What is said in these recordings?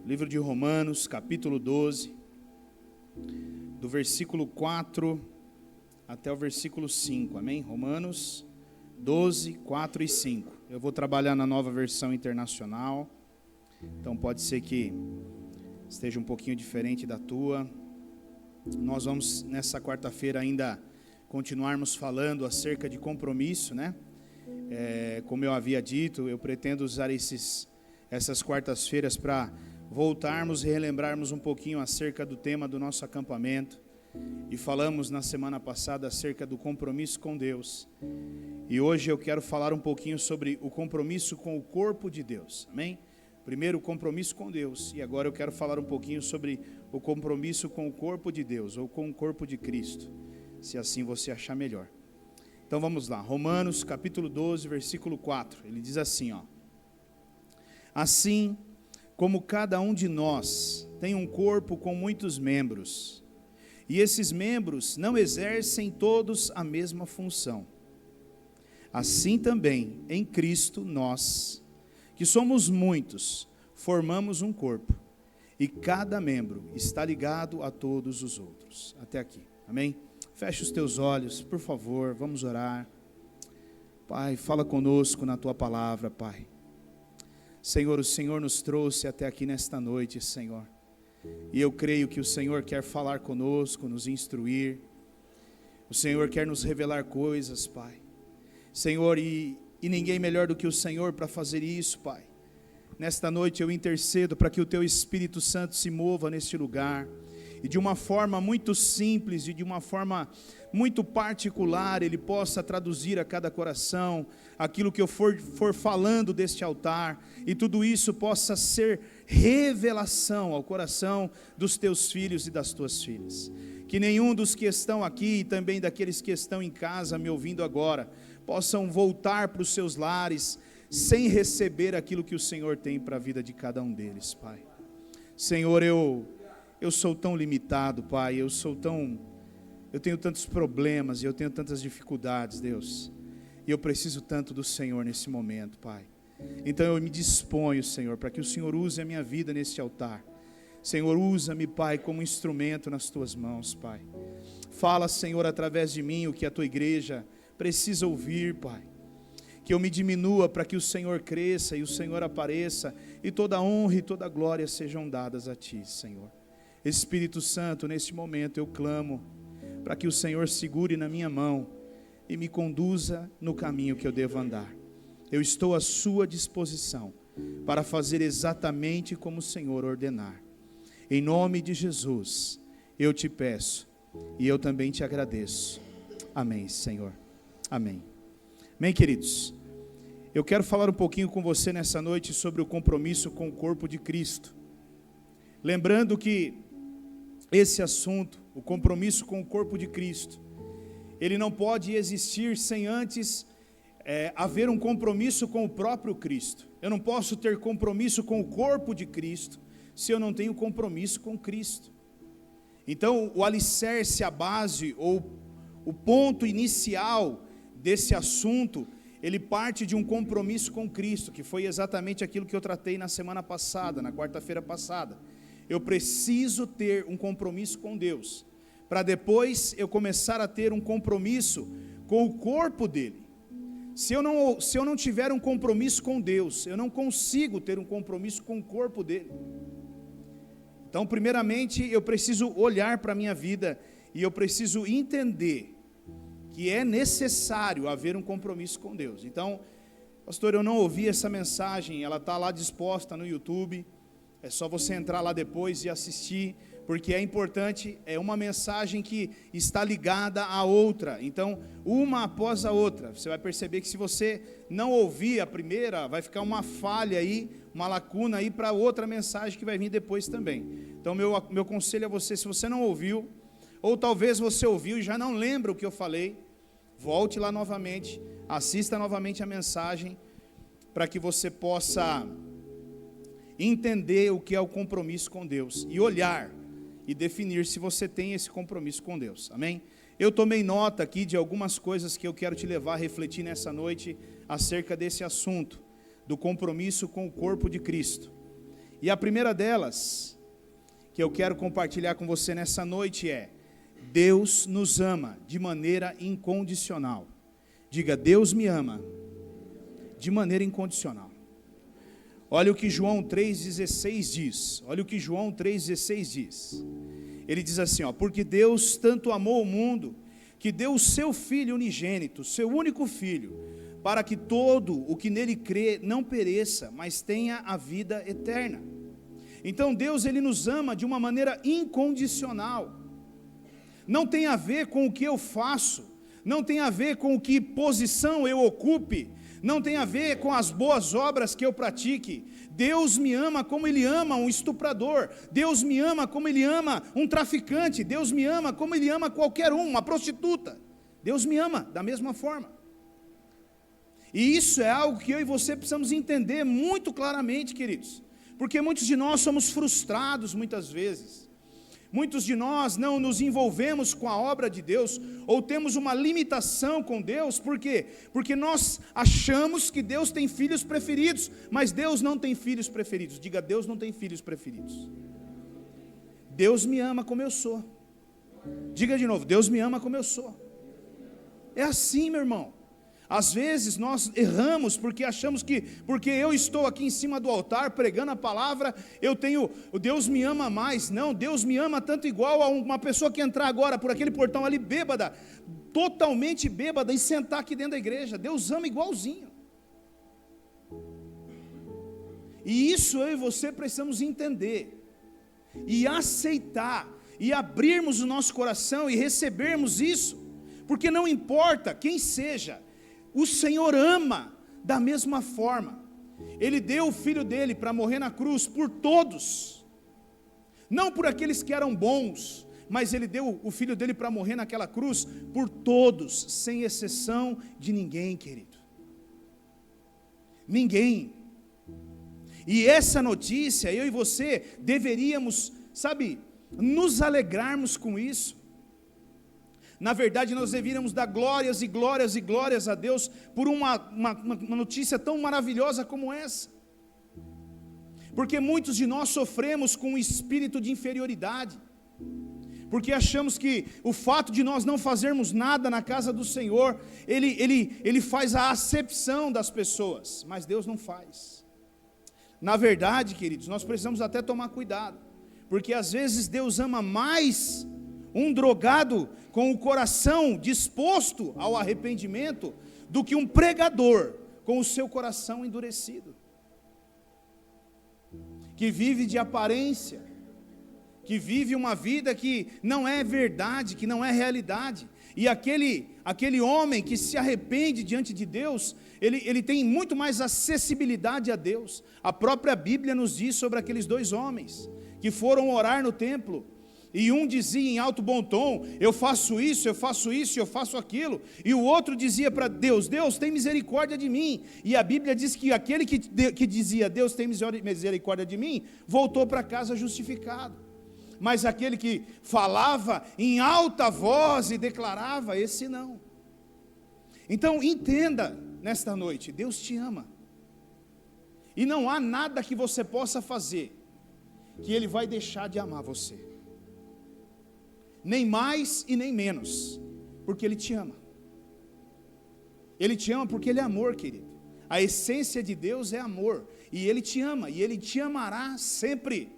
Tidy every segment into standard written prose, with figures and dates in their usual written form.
livro de Romanos, capítulo 12, do versículo 4 até o versículo 5, amém? Romanos 12, 4 e 5. Eu vou trabalhar na Nova Versão Internacional, então pode ser que esteja um pouquinho diferente da tua. Nós vamos, nessa quarta-feira, ainda continuarmos falando acerca de compromisso, né? Como eu havia dito, eu pretendo usar essas quartas-feiras para voltarmos e relembrarmos um pouquinho acerca do tema do nosso acampamento. E falamos na semana passada acerca do compromisso com Deus. E hoje eu quero falar um pouquinho sobre o compromisso com o corpo de Deus, amém? Primeiro o compromisso com Deus, e agora eu quero falar um pouquinho sobre o compromisso com o corpo de Deus, ou com o corpo de Cristo, se assim você achar melhor. Então vamos lá, Romanos capítulo 12, versículo 4, ele diz assim, ó: assim como cada um de nós tem um corpo com muitos membros, e esses membros não exercem todos a mesma função, assim também em Cristo nós, que somos muitos, formamos um corpo, e cada membro está ligado a todos os outros. Até aqui, amém? Feche os teus olhos, por favor, vamos orar. Pai, fala conosco na tua palavra, Pai. Senhor, o Senhor nos trouxe até aqui nesta noite, Senhor, e eu creio que o Senhor quer falar conosco, nos instruir, o Senhor quer nos revelar coisas, Pai. Senhor, e ninguém melhor do que o Senhor para fazer isso, Pai. Nesta noite eu intercedo para que o Teu Espírito Santo se mova neste lugar, e de uma forma muito simples e de uma forma muito particular, Ele possa traduzir a cada coração aquilo que eu for falando deste altar, e tudo isso possa ser revelação ao coração dos Teus filhos e das Tuas filhas. Que nenhum dos que estão aqui e também daqueles que estão em casa me ouvindo agora possam voltar para os seus lares sem receber aquilo que o Senhor tem para a vida de cada um deles, Pai. Senhor, eu sou tão limitado, Pai, eu tenho tantos problemas e eu tenho tantas dificuldades, Deus, e eu preciso tanto do Senhor nesse momento, Pai. Então eu me disponho, Senhor, para que o Senhor use a minha vida neste altar. Senhor, usa-me, Pai, como instrumento nas Tuas mãos, Pai. Fala, Senhor, através de mim o que a Tua igreja precisa ouvir, Pai. Que eu me diminua para que o Senhor cresça e o Senhor apareça, e toda a honra e toda a glória sejam dadas a Ti, Senhor. Espírito Santo, neste momento eu clamo para que o Senhor segure na minha mão e me conduza no caminho que eu devo andar. Eu estou à sua disposição para fazer exatamente como o Senhor ordenar. Em nome de Jesus, eu te peço e eu também te agradeço. Amém, Senhor. Amém. Amém, queridos. Eu quero falar um pouquinho com você nessa noite sobre o compromisso com o corpo de Cristo. Lembrando que esse assunto, o compromisso com o corpo de Cristo, ele não pode existir sem antes haver um compromisso com o próprio Cristo. Eu não posso ter compromisso com o corpo de Cristo se eu não tenho compromisso com Cristo. Então, o alicerce, a base, ou o ponto inicial desse assunto, ele parte de um compromisso com Cristo, que foi exatamente aquilo que eu tratei na semana passada, na quarta-feira passada. Eu preciso ter um compromisso com Deus, para depois eu começar a ter um compromisso com o corpo dele. Se eu não tiver um compromisso com Deus, eu não consigo ter um compromisso com o corpo dele. Então, primeiramente, eu preciso olhar para a minha vida e eu preciso entender que é necessário haver um compromisso com Deus. Então, pastor, eu não ouvi essa mensagem, ela está lá disposta no YouTube, é só você entrar lá depois e assistir, porque é importante, é uma mensagem que está ligada à outra, então, uma após a outra. Você vai perceber que se você não ouvir a primeira, vai ficar uma falha aí, uma lacuna aí para outra mensagem que vai vir depois também. Então, meu conselho a você, se você não ouviu, ou talvez você ouviu e já não lembra o que eu falei, volte lá novamente, assista novamente a mensagem, para que você possa entender o que é o compromisso com Deus, e olhar, e definir se você tem esse compromisso com Deus, amém? Eu tomei nota aqui de algumas coisas que eu quero te levar a refletir nessa noite, acerca desse assunto, do compromisso com o corpo de Cristo. E a primeira delas, que eu quero compartilhar com você nessa noite é: Deus nos ama de maneira incondicional. Diga, Deus me ama de maneira incondicional. Olha o que João 3,16 diz. Olha o que João 3,16 diz. Ele diz assim, porque Deus tanto amou o mundo, que deu o seu Filho unigênito, seu único Filho, para que todo o que nele crê não pereça, mas tenha a vida eterna. Então Deus, Ele nos ama de uma maneira incondicional. Não tem a ver com o que eu faço, não tem a ver com que posição eu ocupe, não tem a ver com as boas obras que eu pratique. Deus me ama como Ele ama um estuprador, Deus me ama como Ele ama um traficante, Deus me ama como Ele ama qualquer uma prostituta. Deus me ama da mesma forma. E isso é algo que eu e você precisamos entender muito claramente, queridos, porque muitos de nós somos frustrados muitas vezes. Muitos de nós não nos envolvemos com a obra de Deus, ou temos uma limitação com Deus. Por quê? Porque nós achamos que Deus tem filhos preferidos, mas Deus não tem filhos preferidos. Diga, Deus não tem filhos preferidos. Deus me ama como eu sou. Diga de novo, Deus me ama como eu sou. É assim, meu irmão. Às vezes nós erramos porque achamos que, porque eu estou aqui em cima do altar pregando a palavra, o Deus me ama mais. Não, Deus me ama tanto igual a uma pessoa que entrar agora por aquele portão ali bêbada, totalmente bêbada, e sentar aqui dentro da igreja. Deus ama igualzinho. E isso eu e você precisamos entender, e aceitar, e abrirmos o nosso coração e recebermos isso, porque não importa quem seja, o Senhor ama da mesma forma. Ele deu o Filho dele para morrer na cruz por todos, não por aqueles que eram bons, mas Ele deu o Filho dele para morrer naquela cruz por todos, sem exceção de ninguém, querido. Ninguém. E essa notícia, eu e você deveríamos, nos alegrarmos com isso. Na verdade, nós deveríamos dar glórias e glórias e glórias a Deus por uma notícia tão maravilhosa como essa. Porque muitos de nós sofremos com um espírito de inferioridade, porque achamos que o fato de nós não fazermos nada na casa do Senhor, Ele faz a acepção das pessoas, mas Deus não faz. Na verdade, queridos, nós precisamos até tomar cuidado, porque às vezes Deus ama mais um drogado com o coração disposto ao arrependimento do que um pregador com o seu coração endurecido, que vive de aparência, que vive uma vida que não é verdade, que não é realidade. E aquele homem que se arrepende diante de Deus, ele tem muito mais acessibilidade a Deus. A própria Bíblia nos diz sobre aqueles dois homens que foram orar no templo, e um dizia em alto bom tom, eu faço isso, eu faço aquilo, e o outro dizia para Deus, Deus tem misericórdia de mim, e a Bíblia diz que aquele que dizia, Deus tem misericórdia de mim, voltou para casa justificado, mas aquele que falava em alta voz e declarava, esse não. Então entenda nesta noite, Deus te ama, e não há nada que você possa fazer, que Ele vai deixar de amar você, nem mais e nem menos, porque Ele te ama. Ele te ama porque Ele é amor, querido. A essência de Deus é amor, e Ele te ama, e Ele te amará sempre.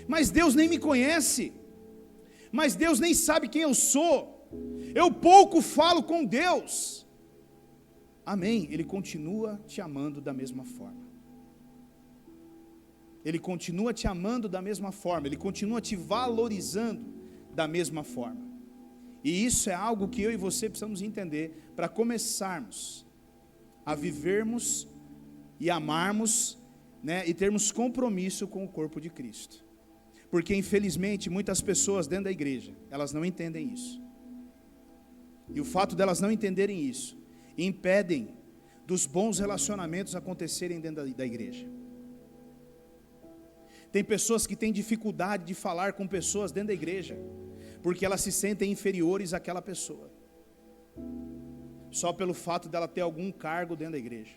Mas Deus nem me conhece, mas Deus nem sabe quem eu sou, eu pouco falo com Deus. Amém, Ele continua te amando da mesma forma. Ele continua te amando da mesma forma, Ele continua te valorizando da mesma forma. E isso é algo que eu e você precisamos entender para começarmos a vivermos e amarmos, e termos compromisso com o corpo de Cristo. Porque infelizmente muitas pessoas dentro da igreja, elas não entendem isso. E o fato delas não entenderem isso, impedem dos bons relacionamentos acontecerem dentro da igreja. Tem pessoas que têm dificuldade de falar com pessoas dentro da igreja, porque elas se sentem inferiores àquela pessoa, só pelo fato dela ter algum cargo dentro da igreja.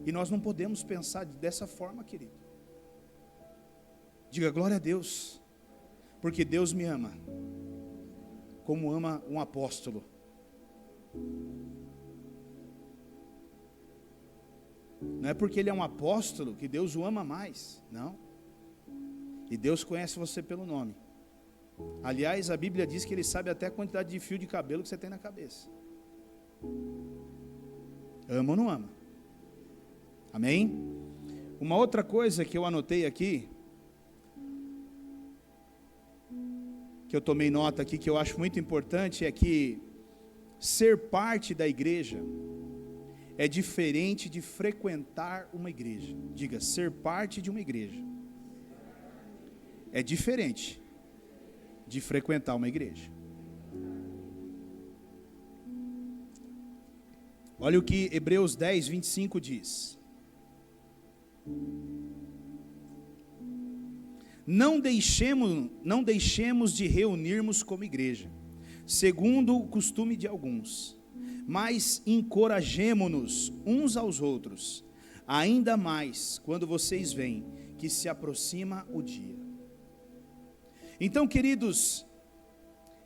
E nós não podemos pensar dessa forma, querido. Diga glória a Deus, porque Deus me ama, como ama um apóstolo. Não é porque ele é um apóstolo que Deus o ama mais, não. E Deus conhece você pelo nome. Aliás, a Bíblia diz que Ele sabe até a quantidade de fio de cabelo que você tem na cabeça. Ama ou não ama? Amém? Uma outra coisa que eu anotei aqui, que eu tomei nota aqui, que eu acho muito importante, é que ser parte da igreja é diferente de frequentar uma igreja. Diga, ser parte de uma igreja é diferente de frequentar uma igreja. Olha o que Hebreus 10, 25 diz. Não deixemos de reunirmos como igreja, segundo o costume de alguns, mas encorajemo-nos uns aos outros, ainda mais quando vocês veem que se aproxima o dia. Então, queridos,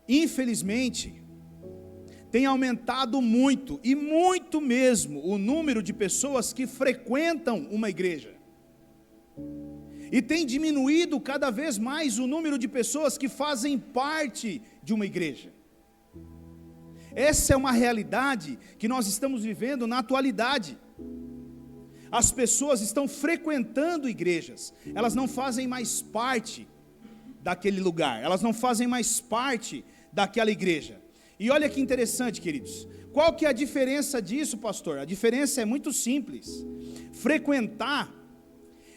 infelizmente, tem aumentado muito, e muito mesmo, o número de pessoas que frequentam uma igreja. E tem diminuído cada vez mais o número de pessoas que fazem parte de uma igreja. Essa é uma realidade que nós estamos vivendo na atualidade. As pessoas estão frequentando igrejas, elas não fazem mais parte daquele lugar, elas não fazem mais parte daquela igreja. E olha que interessante, queridos, qual que é a diferença disso, pastor? A diferença é muito simples. Frequentar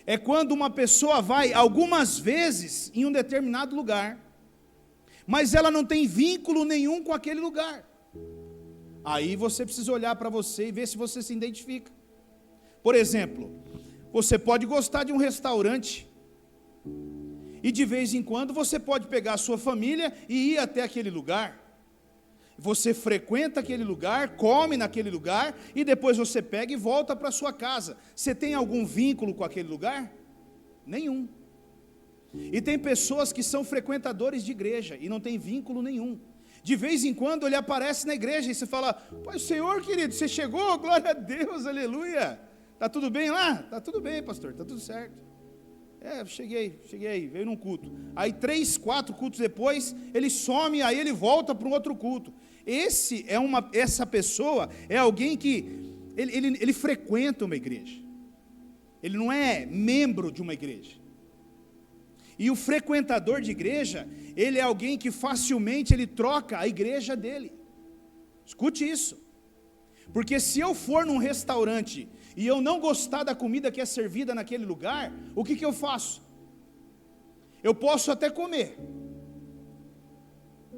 é quando uma pessoa vai algumas vezes em um determinado lugar, mas ela não tem vínculo nenhum com aquele lugar. Aí você precisa olhar para você e ver se você se identifica. Por exemplo, você pode gostar de um restaurante, e de vez em quando você pode pegar a sua família e ir até aquele lugar. Você frequenta aquele lugar, come naquele lugar, e depois você pega e volta para sua casa. Você tem algum vínculo com aquele lugar? Nenhum. E tem pessoas que são frequentadores de igreja e não tem vínculo nenhum. De vez em quando ele aparece na igreja e você fala: Pai, Senhor querido, você chegou, glória a Deus, aleluia. Está tudo bem lá? Está tudo bem, pastor, está tudo certo. Cheguei, veio num culto. Aí 3, 4 cultos depois, ele some, aí ele volta para um outro culto. Essa pessoa é alguém que, ele frequenta uma igreja. Ele não é membro de uma igreja. E o frequentador de igreja, ele é alguém que facilmente ele troca a igreja dele. Escute isso. Porque se eu for num restaurante e eu não gostar da comida que é servida naquele lugar, o que eu faço? Eu posso até comer,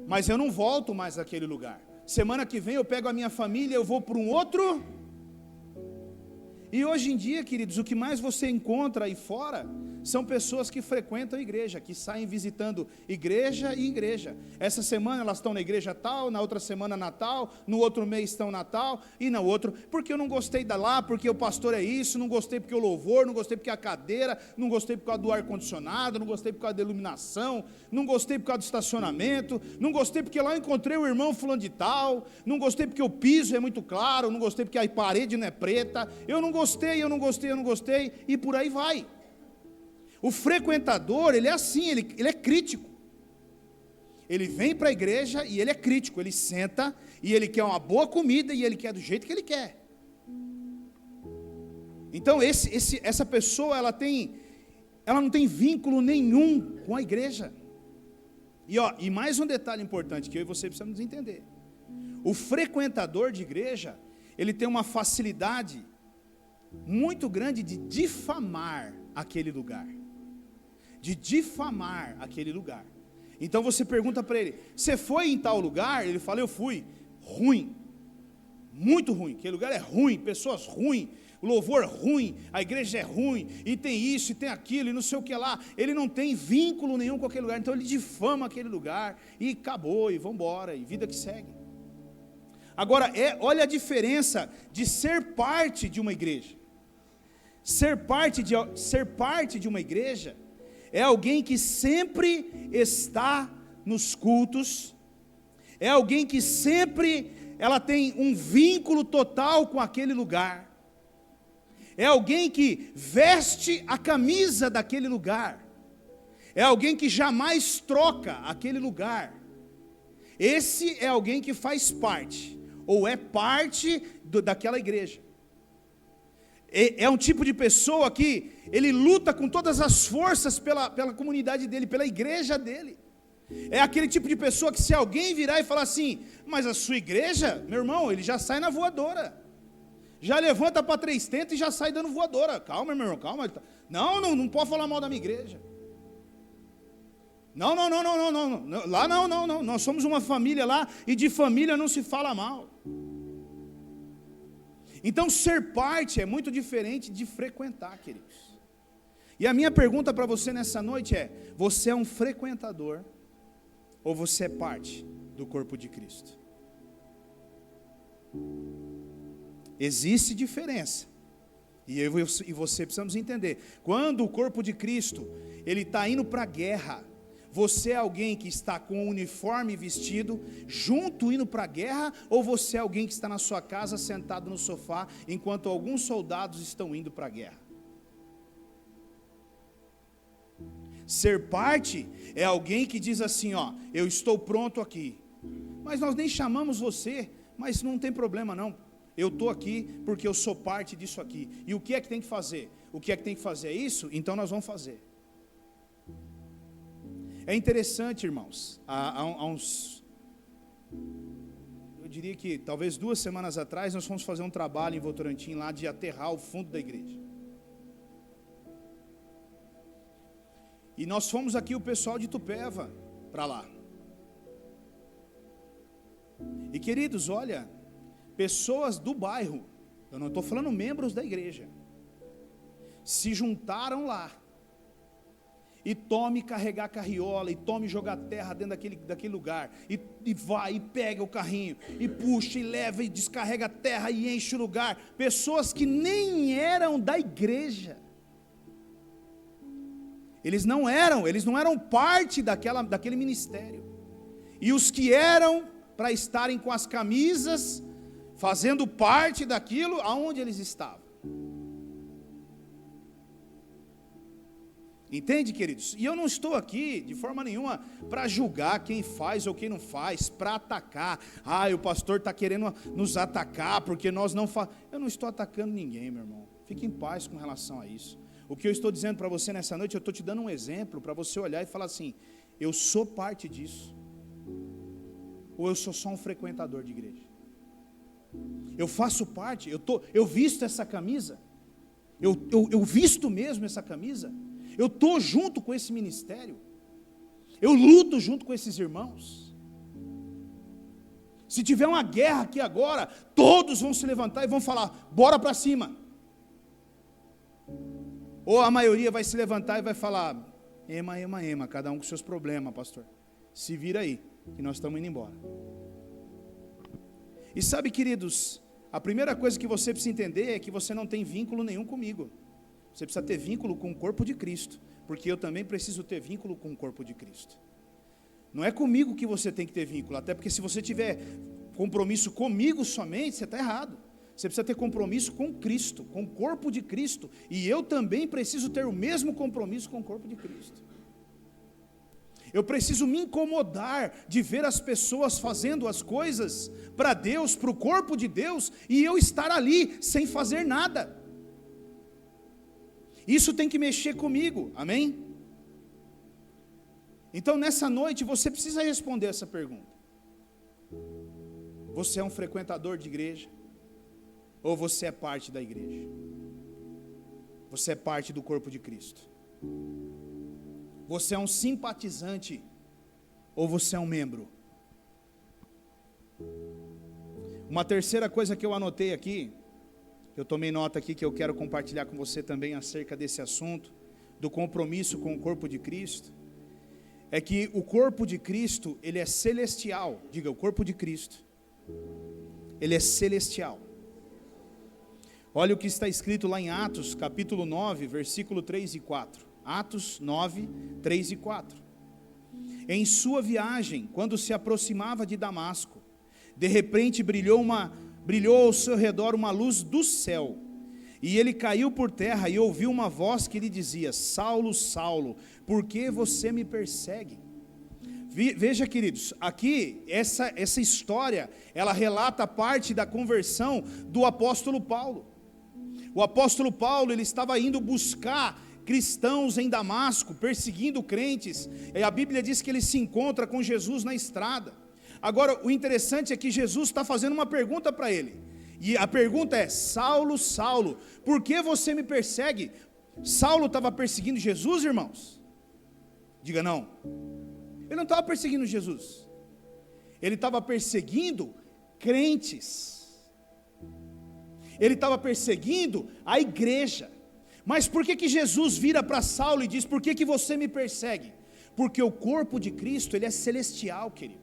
mas eu não volto mais naquele lugar. Semana que vem eu pego a minha família, eu vou para um outro. E hoje em dia, queridos, o que mais você encontra aí fora são pessoas que frequentam a igreja, que saem visitando igreja e igreja. Essa semana elas estão na igreja tal, na outra semana Natal, no outro mês estão Natal, e no outro, porque eu não gostei da lá, porque o pastor é isso, não gostei porque o louvor, não gostei porque a cadeira, não gostei por causa do ar-condicionado, não gostei por causa da iluminação, não gostei por causa do estacionamento, não gostei porque lá eu encontrei o irmão fulano de tal, não gostei porque o piso é muito claro, não gostei porque a parede não é preta, eu não gostei, e por aí vai. O frequentador, ele é assim, ele é crítico. Ele vem para a igreja e ele é crítico, ele senta e ele quer uma boa comida e ele quer do jeito que ele quer. Então essa pessoa, ela não tem vínculo nenhum com a igreja. E mais um detalhe importante que eu e você precisamos entender. O frequentador de igreja, ele tem uma facilidade muito grande de difamar aquele lugar. Então você pergunta para ele: você foi em tal lugar? Ele fala: eu fui. Ruim, muito ruim, aquele lugar é ruim, pessoas ruins, o louvor ruim, a igreja é ruim, e tem isso, e tem aquilo, e não sei o que lá. Ele não tem vínculo nenhum com aquele lugar, então ele difama aquele lugar, e acabou, e vamos embora, e vida que segue. Agora, olha a diferença de ser parte de uma igreja. Ser parte de uma igreja é alguém que sempre está nos cultos, é alguém que sempre ela tem um vínculo total com aquele lugar, é alguém que veste a camisa daquele lugar, é alguém que jamais troca aquele lugar. Esse é alguém que faz parte, ou é parte daquela igreja. É um tipo de pessoa que ele luta com todas as forças pela comunidade dele, pela igreja dele. É aquele tipo de pessoa que se alguém virar e falar assim, mas a sua igreja, meu irmão, ele já sai na voadora. Já levanta para 3 tentos e já sai dando voadora. Calma, meu irmão, calma. Não pode falar mal da minha igreja. Não. Lá não. Nós somos uma família lá e de família não se fala mal. Então ser parte é muito diferente de frequentar, queridos. E a minha pergunta para você nessa noite é: você é um frequentador ou você é parte do corpo de Cristo? Existe diferença. E eu e você precisamos entender. Quando o corpo de Cristo ele está indo para a guerra, você é alguém que está com o uniforme vestido, junto indo para a guerra, ou você é alguém que está na sua casa, sentado no sofá, enquanto alguns soldados estão indo para a guerra? Ser parte é alguém que diz assim, ó, eu estou pronto aqui, mas nós nem chamamos você, mas não tem problema não, eu estou aqui porque eu sou parte disso aqui. E o que é que tem que fazer? O que é que tem que fazer? É isso? Então nós vamos fazer. É interessante, irmãos, há uns, eu diria que talvez 2 semanas atrás, nós fomos fazer um trabalho em Votorantim lá de aterrar o fundo da igreja. E nós fomos aqui, o pessoal de Tupéva, para lá. E queridos, olha, pessoas do bairro, eu não estou falando membros da igreja, se juntaram lá. E tome carregar carriola, e tome jogar terra dentro daquele lugar, e vai, e pega o carrinho, e puxa, e leva, e descarrega a terra, e enche o lugar. Pessoas que nem eram da igreja, eles não eram parte daquele ministério, e os que eram, para estarem com as camisas, fazendo parte daquilo, aonde eles estavam? Entende, queridos? E eu não estou aqui de forma nenhuma para julgar quem faz ou quem não faz, para atacar. O pastor está querendo nos atacar porque nós não fazemos. Eu não estou atacando ninguém, meu irmão. Fique em paz com relação a isso. O que eu estou dizendo para você nessa noite, eu estou te dando um exemplo para você olhar e falar assim: eu sou parte disso, ou eu sou só um frequentador de igreja? Eu faço parte, eu visto essa camisa, eu visto mesmo essa camisa. Eu estou junto com esse ministério, eu luto junto com esses irmãos. Se tiver uma guerra aqui agora, todos vão se levantar e vão falar, bora para cima. Ou a maioria vai se levantar e vai falar, ema, cada um com seus problemas, pastor. Se vira aí, que nós estamos indo embora. E sabe, queridos, a primeira coisa que você precisa entender é que você não tem vínculo nenhum comigo. Você precisa ter vínculo com o corpo de Cristo, porque eu também preciso ter vínculo com o corpo de Cristo. Não é comigo que você tem que ter vínculo, até porque se você tiver compromisso comigo somente, você está errado. Você precisa ter compromisso com Cristo, com o corpo de Cristo, e eu também preciso ter o mesmo compromisso com o corpo de Cristo. Eu preciso me incomodar de ver as pessoas fazendo as coisas para Deus, para o corpo de Deus, e eu estar ali sem fazer nada. Isso tem que mexer comigo, amém? Então nessa noite você precisa responder essa pergunta. Você é um frequentador de igreja? Ou você é parte da igreja? Você é parte do corpo de Cristo? Você é um simpatizante? Ou você é um membro? Uma terceira coisa que eu anotei aqui, eu tomei nota aqui que eu quero compartilhar com você também acerca desse assunto, do compromisso com o corpo de Cristo, é que o corpo de Cristo, ele é celestial. Diga, o corpo de Cristo, ele é celestial. Olha o que está escrito lá em Atos, capítulo 9, versículo 3 e 4. Atos 9, 3 e 4. Em sua viagem, quando se aproximava de Damasco, de repente brilhou ao seu redor uma luz do céu, e ele caiu por terra e ouviu uma voz que lhe dizia: Saulo, Saulo, por que você me persegue? Veja, queridos, aqui essa história, ela relata parte da conversão do apóstolo Paulo. O apóstolo Paulo, ele estava indo buscar cristãos em Damasco, perseguindo crentes, e a Bíblia diz que ele se encontra com Jesus na estrada. Agora, o interessante é que Jesus está fazendo uma pergunta para ele, e a pergunta é: Saulo, Saulo, por que você me persegue? Saulo estava perseguindo Jesus, irmãos? Diga não. Ele não estava perseguindo Jesus, ele estava perseguindo crentes, ele estava perseguindo a igreja. Mas por que Jesus vira para Saulo e diz: por que você me persegue? Porque o corpo de Cristo, ele é celestial, querido.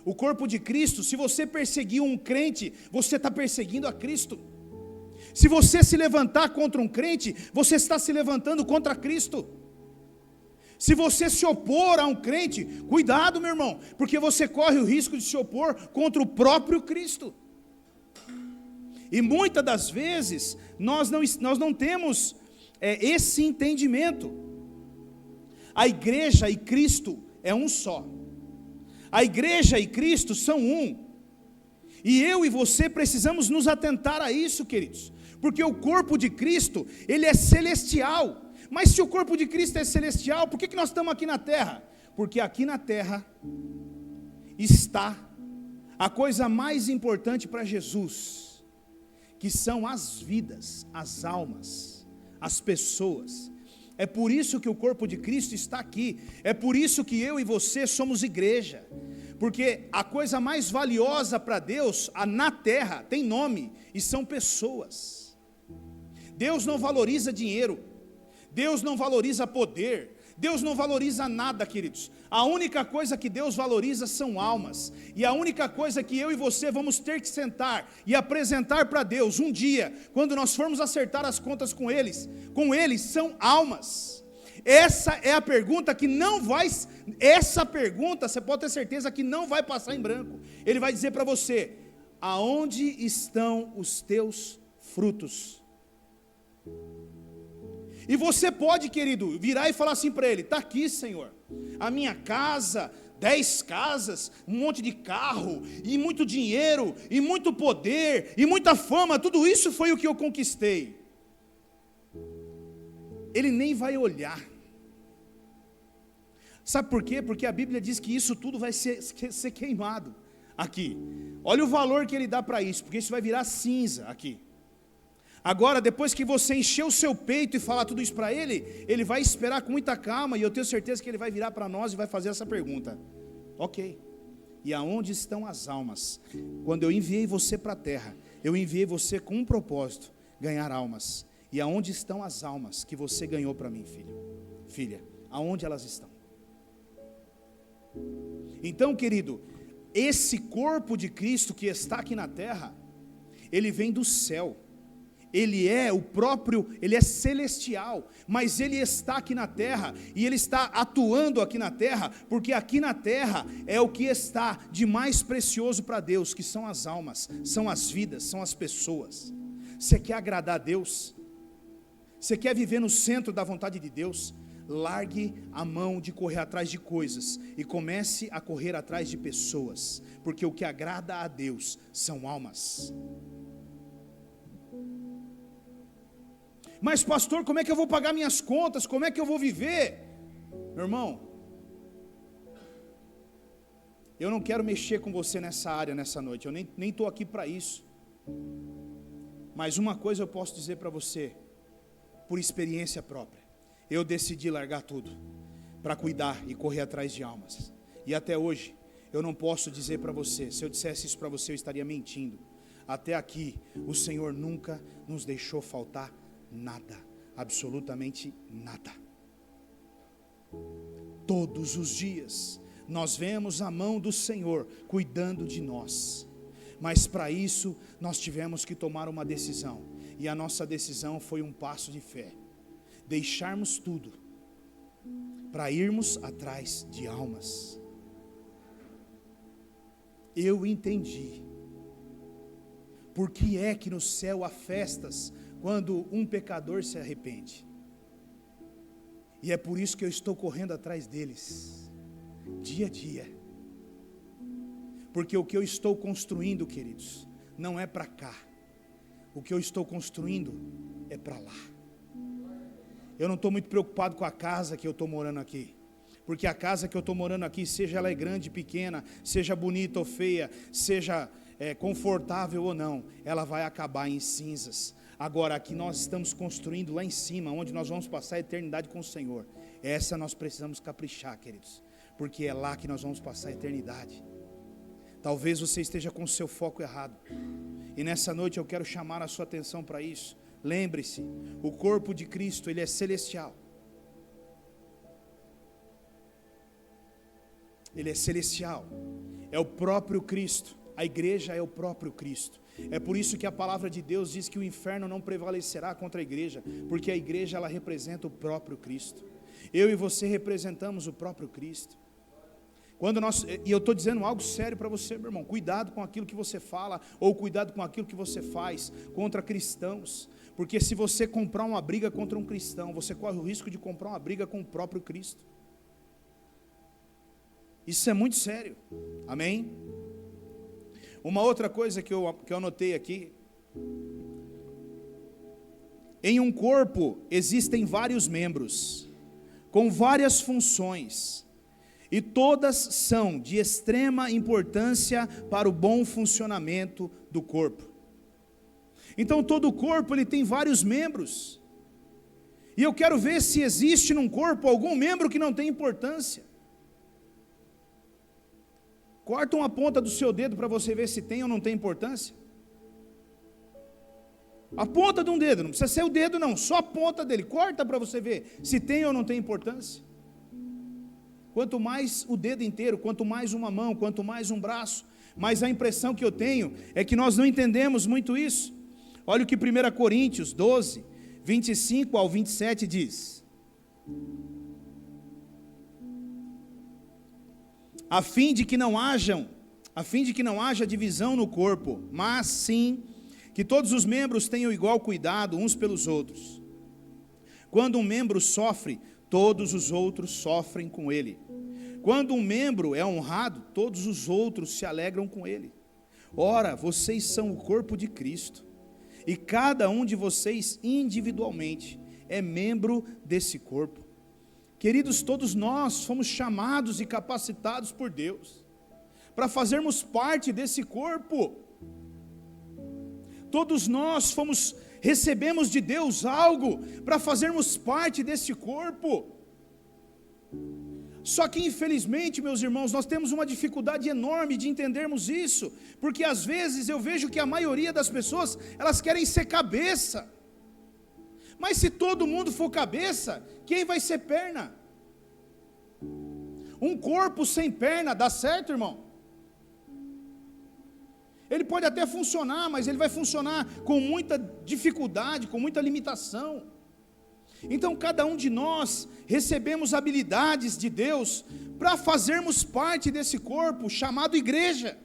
O corpo de Cristo, se você perseguir um crente, você está perseguindo a Cristo. Se você se levantar contra um crente, você está se levantando contra Cristo. Se você se opor a um crente, cuidado, meu irmão, porque você corre o risco de se opor contra o próprio Cristo. E muitas das vezes, nós não temos esse entendimento. A igreja e Cristo é um só. A igreja e Cristo são um. E eu e você precisamos nos atentar a isso, queridos. Porque o corpo de Cristo, ele é celestial. Mas se o corpo de Cristo é celestial, por que nós estamos aqui na terra? Porque aqui na terra está a coisa mais importante para Jesus, que são as vidas, as almas, as pessoas. É por isso que o corpo de Cristo está aqui, é por isso que eu e você somos igreja, porque a coisa mais valiosa para Deus na terra tem nome, e são pessoas. Deus não valoriza dinheiro, Deus não valoriza poder, Deus não valoriza nada, queridos. A única coisa que Deus valoriza são almas, e a única coisa que eu e você vamos ter que sentar e apresentar para Deus um dia, quando nós formos acertar as contas com eles, são almas. Essa é a pergunta que não vai, essa pergunta você pode ter certeza que não vai passar em branco. Ele vai dizer para você: aonde estão os teus frutos? E você pode, querido, virar e falar assim para ele: está aqui, Senhor, a minha casa, 10 casas, um monte de carro, e muito dinheiro, e muito poder, e muita fama, tudo isso foi o que eu conquistei. Ele nem vai olhar. Sabe por quê? Porque a Bíblia diz que isso tudo vai ser queimado aqui. Olha o valor que ele dá para isso, porque isso vai virar cinza aqui. Agora, depois que você encher o seu peito e falar tudo isso para ele, ele vai esperar com muita calma, e eu tenho certeza que ele vai virar para nós e vai fazer essa pergunta: ok, e aonde estão as almas? Quando eu enviei você para a terra, eu enviei você com um propósito: ganhar almas. E aonde estão as almas que você ganhou para mim, filha? Aonde elas estão? Então, querido, esse corpo de Cristo que está aqui na terra, ele vem do céu. Ele é o próprio, ele é celestial, mas ele está aqui na terra, e ele está atuando aqui na terra, porque aqui na terra é o que está de mais precioso para Deus, que são as almas, são as vidas, são as pessoas. Você quer agradar a Deus? Você quer viver no centro da vontade de Deus? Largue a mão de correr atrás de coisas e comece a correr atrás de pessoas, porque o que agrada a Deus são almas. Mas pastor, como é que eu vou pagar minhas contas? Como é que eu vou viver? Meu irmão, eu não quero mexer com você nessa área nessa noite, eu nem estou aqui para isso. Mas uma coisa eu posso dizer para você, por experiência própria: eu decidi largar tudo para cuidar e correr atrás de almas. E até hoje, eu não posso dizer para você, se eu dissesse isso para você eu estaria mentindo. Até aqui, o Senhor nunca nos deixou faltar nada, absolutamente nada. Todos os dias nós vemos a mão do Senhor cuidando de nós, mas para isso nós tivemos que tomar uma decisão, e a nossa decisão foi um passo de fé. deixarmos tudo para irmos atrás de almas. Eu entendi por que é que no céu há festas quando um pecador se arrepende. E é por isso que eu estou correndo atrás deles, dia a dia. Porque o que eu estou construindo, queridos, não é para cá. O que eu estou construindo é para lá. Eu não estou muito preocupado com a casa que eu estou morando aqui. Porque a casa que eu estou morando aqui, seja ela grande, pequena, seja bonita ou feia, seja confortável ou não, ela vai acabar em cinzas. Agora, aqui nós estamos construindo lá em cima, onde nós vamos passar a eternidade com o Senhor. Essa nós precisamos caprichar, queridos, porque é lá que nós vamos passar a eternidade. Talvez você esteja com o seu foco errado, e nessa noite eu quero chamar a sua atenção para isso. Lembre-se, o corpo de Cristo, ele é celestial. Ele é celestial, é o próprio Cristo. A igreja é o próprio Cristo. É por isso que a palavra de Deus diz que o inferno não prevalecerá contra a igreja, porque a igreja, ela representa o próprio Cristo. Eu e você representamos o próprio Cristo. E eu estou dizendo algo sério para você, meu irmão, cuidado com aquilo que você fala, ou cuidado com aquilo que você faz contra cristãos, porque se você comprar uma briga contra um cristão, você corre o risco de comprar uma briga com o próprio Cristo. Isso é muito sério, amém? Uma outra coisa que eu anotei aqui: em um corpo existem vários membros, com várias funções, e todas são de extrema importância para o bom funcionamento do corpo. Então todo o corpo ele tem vários membros, e eu quero ver se existe num corpo algum membro que não tem importância. Corta uma ponta do seu dedo para você ver se tem ou não tem importância. A ponta de um dedo, não precisa ser o dedo não, só a ponta dele, corta para você ver se tem ou não tem importância. Quanto mais o dedo inteiro, quanto mais uma mão, quanto mais um braço, mas a impressão que eu tenho é que nós não entendemos muito isso. Olha o que 1 Coríntios 12, 25 ao 27 diz: a fim de que não haja divisão no corpo, mas sim que todos os membros tenham igual cuidado uns pelos outros. Quando um membro sofre, todos os outros sofrem com ele. Quando um membro é honrado, todos os outros se alegram com ele. Ora, vocês são o corpo de Cristo, e cada um de vocês individualmente é membro desse corpo. Queridos, todos nós fomos chamados e capacitados por Deus para fazermos parte desse corpo. Todos nós recebemos de Deus algo para fazermos parte desse corpo. Só que infelizmente, meus irmãos, nós temos uma dificuldade enorme de entendermos isso, porque às vezes eu vejo que a maioria das pessoas, elas querem ser cabeça. Mas se todo mundo for cabeça, quem vai ser perna? Um corpo sem perna dá certo, irmão? Ele pode até funcionar, mas ele vai funcionar com muita dificuldade, com muita limitação. Então cada um de nós recebemos habilidades de Deus para fazermos parte desse corpo chamado igreja.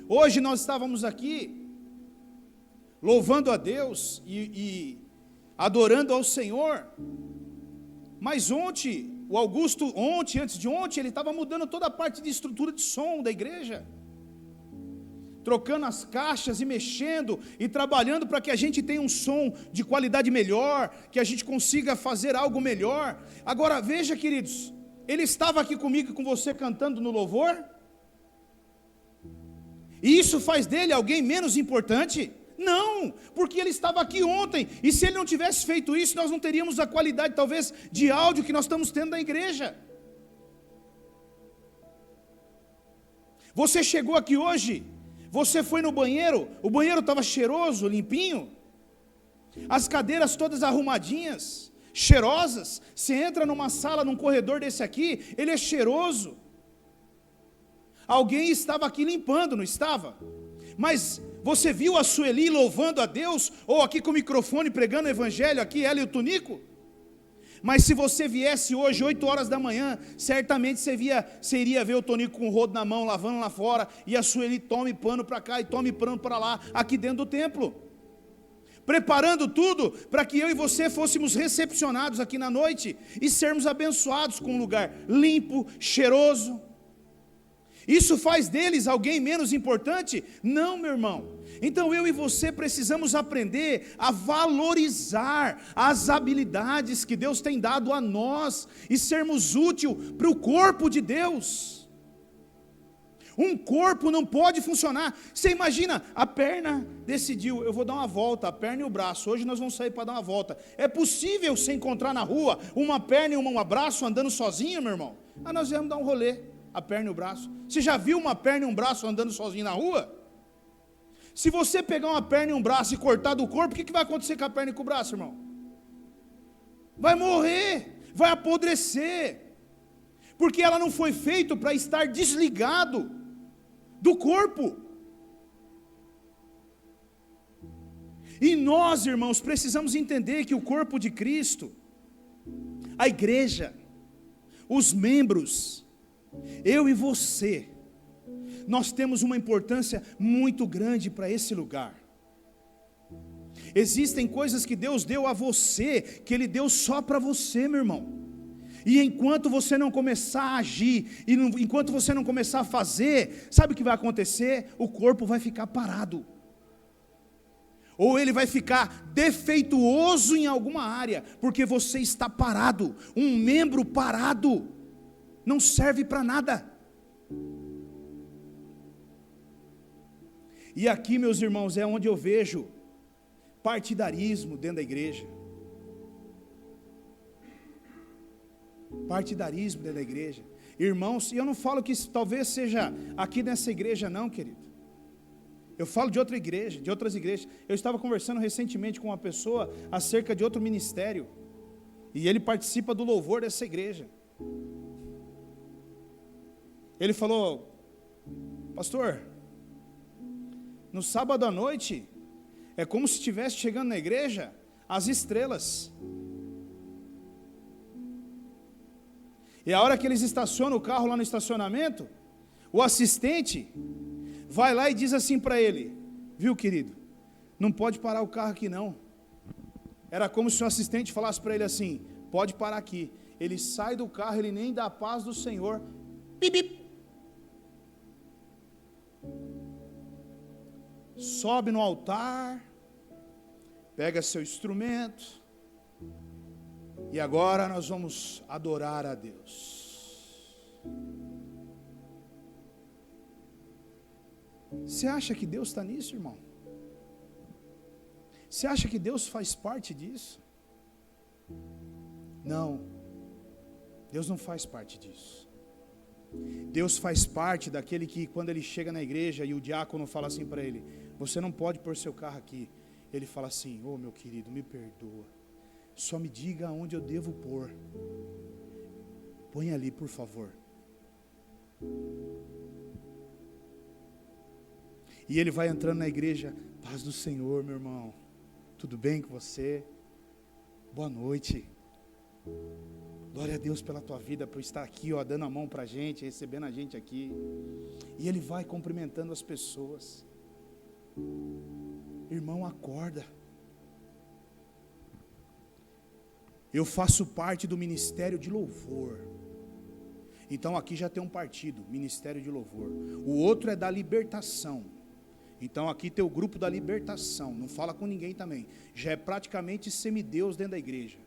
Hoje nós estávamos aqui louvando a Deus e adorando ao Senhor, mas o Augusto, antes de ontem, ele estava mudando toda a parte de estrutura de som da igreja, trocando as caixas e mexendo e trabalhando para que a gente tenha um som de qualidade melhor, que a gente consiga fazer algo melhor. Agora veja, queridos, ele estava aqui comigo e com você cantando no louvor, e isso faz dele alguém menos importante? Não, porque ele estava aqui ontem, e se ele não tivesse feito isso, nós não teríamos a qualidade talvez de áudio que nós estamos tendo na igreja. Você chegou aqui hoje, você foi no banheiro, o banheiro estava cheiroso, limpinho, as cadeiras todas arrumadinhas, cheirosas. Você entra numa sala, num corredor desse aqui, ele é cheiroso. Alguém estava aqui limpando, não estava? Mas Você viu a Sueli louvando a Deus, ou aqui com o microfone pregando o evangelho, aqui ela e o Tunico? Mas se você viesse hoje, 8 horas da manhã, certamente você iria ver o Tonico com o rodo na mão, lavando lá fora, e a Sueli tome pano para cá e tome pano para lá, aqui dentro do templo. Preparando tudo para que eu e você fôssemos recepcionados aqui na noite e sermos abençoados com um lugar limpo, cheiroso. Isso faz deles alguém menos importante? Não, meu irmão. Então eu e você precisamos aprender a valorizar as habilidades que Deus tem dado a nós e sermos úteis para o corpo de Deus. Um corpo não pode funcionar. Você imagina, a perna decidiu, eu vou dar uma volta, a perna e o braço, hoje nós vamos sair para dar uma volta. É possível você encontrar na rua uma perna e um braço andando sozinho, meu irmão? Nós viemos dar um rolê, a perna e o braço. Você já viu uma perna e um braço andando sozinho na rua? Se você pegar uma perna e um braço e cortar do corpo, o que vai acontecer com a perna e com o braço, irmão? Vai morrer, vai apodrecer, porque ela não foi feita para estar desligado do corpo. E nós, irmãos, precisamos entender que o corpo de Cristo, a igreja, os membros, eu e você, nós temos uma importância muito grande para esse lugar. Existem coisas que Deus deu a você, que Ele deu só para você, meu irmão. E enquanto você não começar a agir, enquanto você não começar a fazer, sabe o que vai acontecer? O corpo vai ficar parado. Ou ele vai ficar defeituoso em alguma área, porque você está parado. Um membro parado não serve para nada. E aqui, meus irmãos, é onde eu vejo partidarismo dentro da igreja. Partidarismo dentro da igreja. Irmãos, e eu não falo que isso talvez seja aqui nessa igreja não, querido. Eu falo de outra igreja, de outras igrejas. Eu estava conversando recentemente com uma pessoa acerca de outro ministério. E ele participa do louvor dessa igreja. Ele falou: pastor, no sábado à noite, é como se estivesse chegando na igreja as estrelas. E a hora que eles estacionam o carro lá no estacionamento, o assistente vai lá e diz assim para ele: viu, querido, não pode parar o carro aqui não. Era como se o assistente falasse para ele assim: pode parar aqui. Ele sai do carro, ele nem dá a paz do Senhor. Bip, bip. Sobe no altar, pega seu instrumento, e agora nós vamos adorar a Deus. Você acha que Deus está nisso, irmão? Você acha que Deus faz parte disso? Não, Deus não faz parte disso. Deus faz parte daquele que, quando ele chega na igreja e o diácono fala assim para ele: você não pode pôr seu carro aqui. Ele fala assim: ô meu querido, me perdoa, só me diga aonde eu devo pôr. Põe ali, por favor. E ele vai entrando na igreja: paz do Senhor, meu irmão, tudo bem com você? Boa noite. Glória a Deus pela tua vida, por estar aqui, ó, dando a mão para a gente, recebendo a gente aqui. E ele vai cumprimentando as pessoas. Irmão, acorda. Eu faço parte do ministério de louvor. Então aqui já tem um partido, ministério de louvor. O outro é da libertação. Então aqui tem o grupo da libertação. Não fala com ninguém também. Já é praticamente semideus dentro da igreja.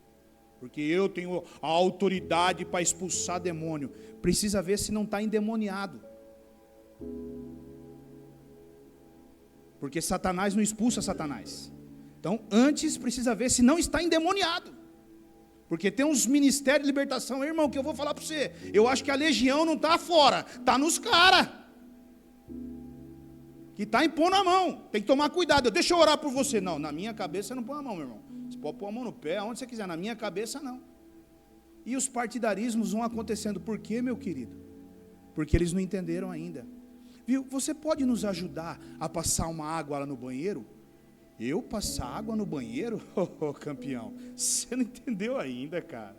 Porque eu tenho a autoridade para expulsar demônio. Precisa ver se não está endemoniado. Porque Satanás não expulsa Satanás. Então antes precisa ver se não está endemoniado. Porque tem uns ministérios de libertação, irmão, que eu vou falar para você. Eu acho que a legião não está fora, está nos caras. Que está impondo a mão. Tem que tomar cuidado. Deixa eu orar por você. Não, na minha cabeça você não põe a mão, meu irmão. Você pode pôr a mão no pé, aonde você quiser. Na minha cabeça não. E os partidarismos vão acontecendo. Por quê, meu querido? Porque eles não entenderam ainda. Viu? Você pode nos ajudar a passar uma água lá no banheiro? Eu passar água no banheiro? Oh, campeão, você não entendeu ainda, cara.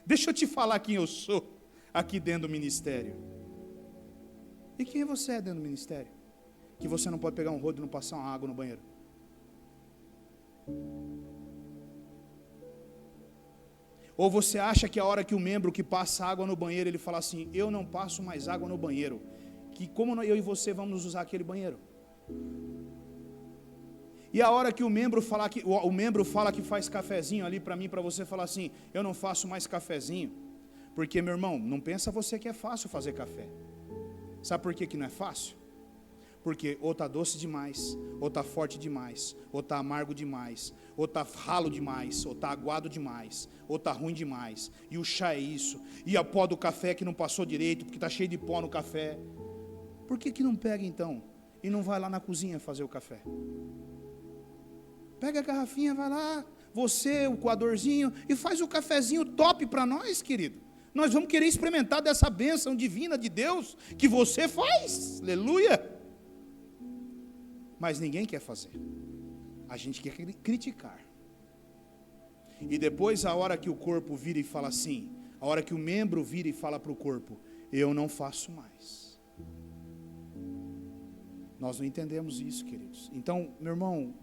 Deixa eu te falar quem eu sou aqui dentro do ministério. E quem você é dentro do ministério? Que você não pode pegar um rodo e não passar uma água no banheiro? Ou você acha que a hora que o membro que passa água no banheiro, ele fala assim, eu não passo mais água no banheiro, que como eu e você vamos usar aquele banheiro? E a hora que o membro fala que faz cafezinho ali para mim, para você falar assim, eu não faço mais cafezinho, porque meu irmão, não pensa você que é fácil fazer café. Sabe por que não é fácil? Porque ou está doce demais, ou está forte demais, ou está amargo demais, ou está ralo demais, ou está aguado demais, ou está ruim demais. E o chá é isso. E a pó do café que não passou direito, porque está cheio de pó no café. Por que não pega então e não vai lá na cozinha fazer o café? Pega a garrafinha, vai lá, você, o coadorzinho, e faz o cafezinho top para nós, querido. Nós vamos querer experimentar dessa bênção divina de Deus que você faz. Aleluia! Mas ninguém quer fazer. A gente quer criticar. E depois, a hora que o corpo vira e fala assim, a hora que o membro vira e fala para o corpo, eu não faço mais. Nós não entendemos isso, queridos. Então, meu irmão,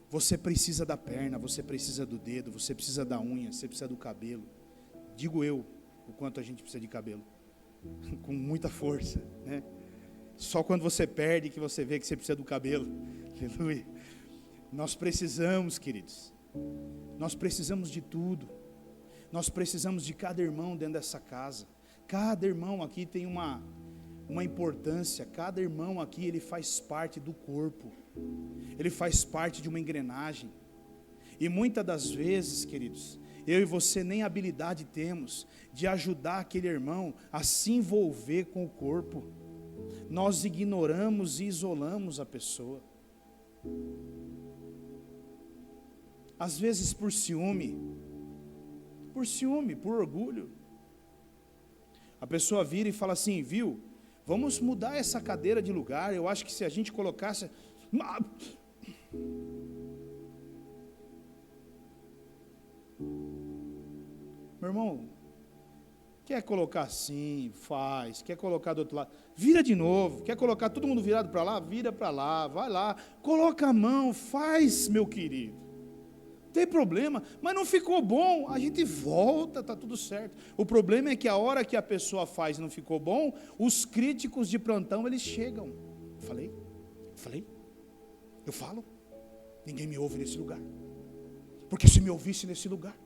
você precisa da perna, você precisa do dedo, você precisa da unha, você precisa do cabelo. Digo eu, o quanto a gente precisa de cabelo. Com muita força, né? Só quando você perde que você vê que você precisa do cabelo. Aleluia. Nós precisamos, queridos. Nós precisamos de tudo. Nós precisamos de cada irmão dentro dessa casa. Cada irmão aqui tem uma importância. Cada irmão aqui, ele faz parte do corpo. Ele faz parte de uma engrenagem. E muitas das vezes, queridos, eu e você nem habilidade temos de ajudar aquele irmão a se envolver com o corpo. Nós ignoramos e isolamos a pessoa. Às vezes por ciúme, por orgulho. A pessoa vira e fala assim, viu, vamos mudar essa cadeira de lugar, eu acho que se a gente colocasse... Meu irmão, quer colocar assim, faz, quer colocar do outro lado, vira de novo, quer colocar todo mundo virado para lá, vira para lá, vai lá, coloca a mão, faz, meu querido, não tem problema, mas não ficou bom, a gente volta, está tudo certo. O problema é que a hora que a pessoa faz e não ficou bom, os críticos de plantão, eles chegam. Eu falo, ninguém me ouve nesse lugar, porque se me ouvisse nesse lugar,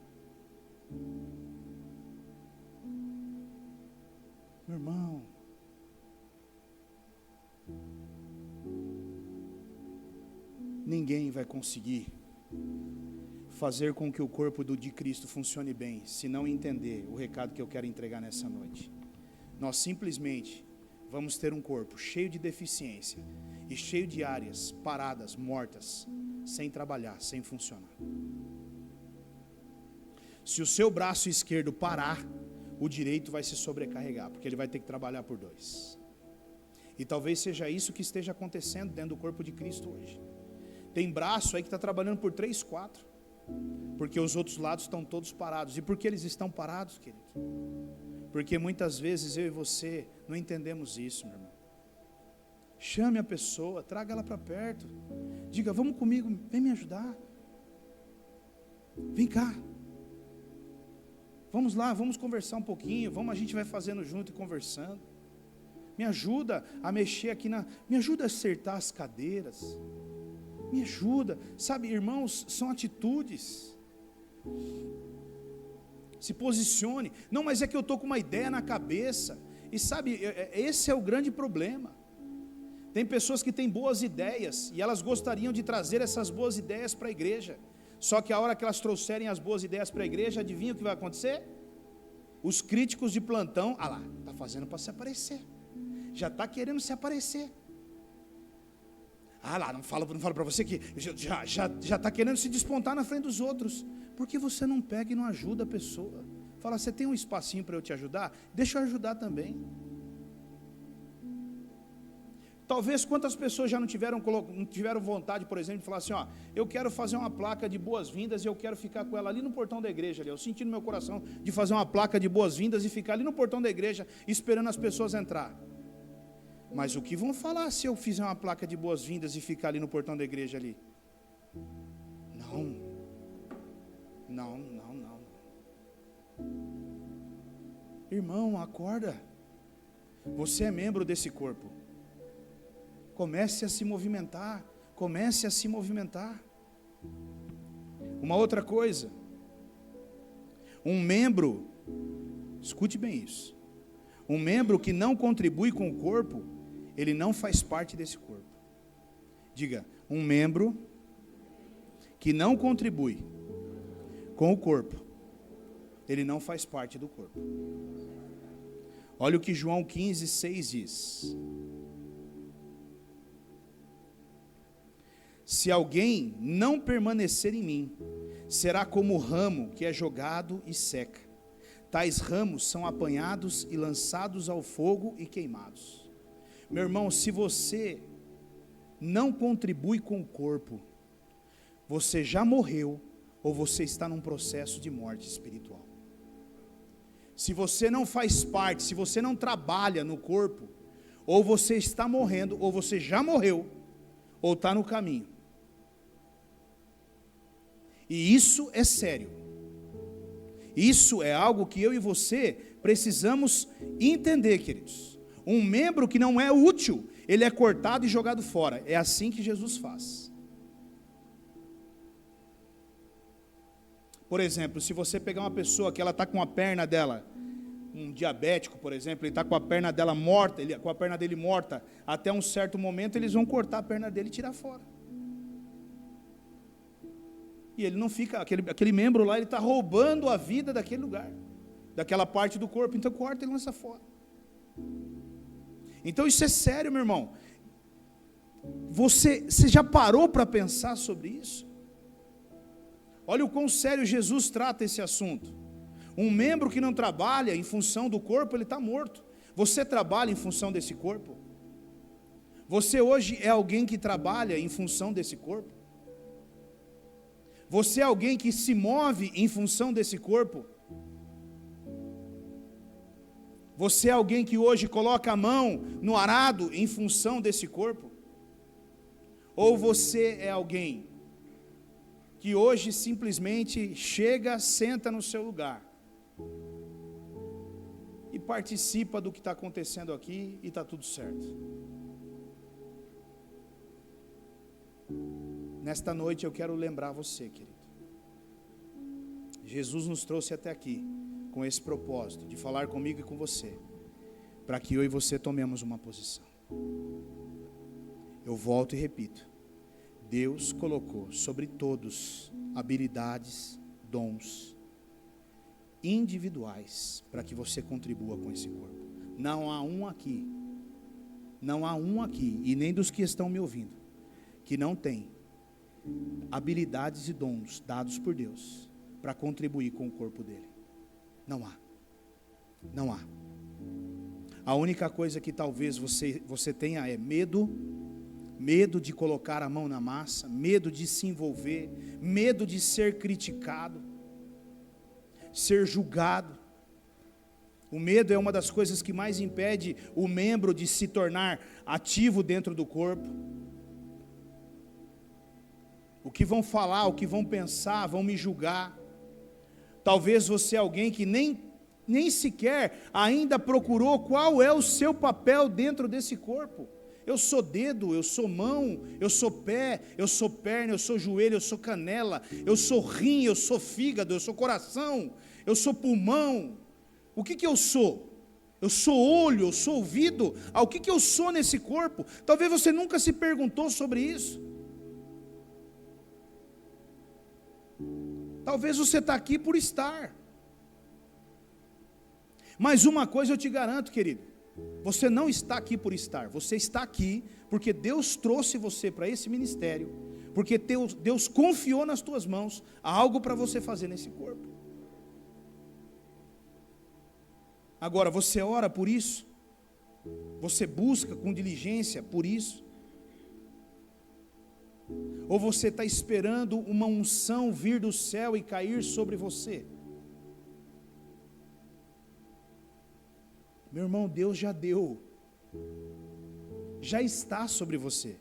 meu irmão, ninguém vai conseguir fazer com que o corpo de Cristo funcione bem, se não entender o recado que eu quero entregar nessa noite. Nós simplesmente vamos ter um corpo cheio de deficiência e cheio de áreas paradas, mortas, sem trabalhar, sem funcionar. Se o seu braço esquerdo parar, o direito vai se sobrecarregar, porque ele vai ter que trabalhar por dois. E talvez seja isso que esteja acontecendo dentro do corpo de Cristo hoje. Tem braço aí que está trabalhando por 3, 4, porque os outros lados estão todos parados. E por que eles estão parados, querido? Porque muitas vezes eu e você não entendemos isso, meu irmão. Chame a pessoa, traga ela para perto, diga, vamos comigo, vem me ajudar, vem cá. Vamos lá, vamos conversar um pouquinho, a gente vai fazendo junto e conversando. Me ajuda a mexer aqui me ajuda a acertar as cadeiras. Me ajuda, sabe, irmãos, são atitudes. Se posicione. Não, mas é que eu estou com uma ideia na cabeça. E sabe, esse é o grande problema. Tem pessoas que têm boas ideias e elas gostariam de trazer essas boas ideias para a igreja. Só que a hora que elas trouxerem as boas ideias para a igreja, adivinha o que vai acontecer? Os críticos de plantão, lá, está fazendo para se aparecer. Já está querendo se aparecer. Lá, não falo para você que já está querendo se despontar na frente dos outros. Porque você não pega e não ajuda a pessoa. Fala, você tem um espacinho para eu te ajudar? Deixa eu ajudar também. Talvez quantas pessoas já não tiveram vontade, por exemplo, de falar assim, ó, eu quero fazer uma placa de boas-vindas e eu quero ficar com ela ali no portão da igreja, ali. Eu senti no meu coração de fazer uma placa de boas-vindas e ficar ali no portão da igreja esperando as pessoas entrar. Mas o que vão falar se eu fizer uma placa de boas-vindas e ficar ali no portão da igreja ali? Não. Irmão, acorda. Você é membro desse corpo. Comece a se movimentar. Uma outra coisa. Um membro, escute bem isso. Um membro que não contribui com o corpo, ele não faz parte desse corpo. Diga, um membro que não contribui com o corpo, ele não faz parte do corpo. Olha o que João 15:6 diz. Se alguém não permanecer em mim, será como o ramo que é jogado e seca. Tais ramos são apanhados e lançados ao fogo e queimados. Meu irmão, se você não contribui com o corpo, você já morreu ou você está num processo de morte espiritual. Se você não faz parte, se você não trabalha no corpo, ou você está morrendo, ou você já morreu, ou está no caminho. E isso é sério. Isso é algo que eu e você precisamos entender, queridos. Um membro que não é útil, ele é cortado e jogado fora. É assim que Jesus faz. Por exemplo, se você pegar uma pessoa que ela está com a perna dela, um diabético, por exemplo, ele está com a perna dela morta, com a perna dele morta, até um certo momento eles vão cortar a perna dele e tirar fora. E ele não fica, aquele membro lá, ele está roubando a vida daquele lugar, daquela parte do corpo, então corta e lança fora. Então isso é sério, meu irmão. Você já parou para pensar sobre isso? Olha o quão sério Jesus trata esse assunto. Um membro que não trabalha em função do corpo, ele está morto. Você trabalha em função desse corpo? Você hoje é alguém que trabalha em função desse corpo? Você é alguém que se move em função desse corpo? Você é alguém que hoje coloca a mão no arado em função desse corpo? Ou você é alguém que hoje simplesmente chega, senta no seu lugar e participa do que está acontecendo aqui e está tudo certo? Nesta noite eu quero lembrar você, querido. Jesus nos trouxe até aqui com esse propósito de falar comigo e com você, para que eu e você tomemos uma posição. Eu volto e repito. Deus colocou sobre todos habilidades, dons individuais para que você contribua com esse corpo. Não há um aqui, e nem dos que estão me ouvindo, que não tem habilidades e dons dados por Deus para contribuir com o corpo dele. Não há. A única coisa que talvez você tenha é medo de colocar a mão na massa, medo de se envolver, medo de ser criticado, ser julgado. O medo é uma das coisas que mais impede o membro de se tornar ativo dentro do corpo. O que vão falar, o que vão pensar, vão me julgar. Talvez você é alguém que nem sequer ainda procurou qual é o seu papel dentro desse corpo. Eu sou dedo, eu sou mão, eu sou pé, eu sou perna, eu sou joelho, eu sou canela, eu sou rim, eu sou fígado, eu sou coração, eu sou pulmão. O que eu sou? Eu sou olho, eu sou ouvido. O que eu sou nesse corpo? Talvez você nunca se perguntou sobre isso. Talvez você está aqui por estar. Mas uma coisa eu te garanto, querido. Você não está aqui por estar. Você está aqui porque Deus trouxe você para esse ministério. Porque Deus confiou nas tuas mãos algo para você fazer nesse corpo. Agora, você ora por isso? Você busca com diligência por isso? Ou você está esperando uma unção vir do céu e cair sobre você? Meu irmão, Deus já deu, já está sobre você,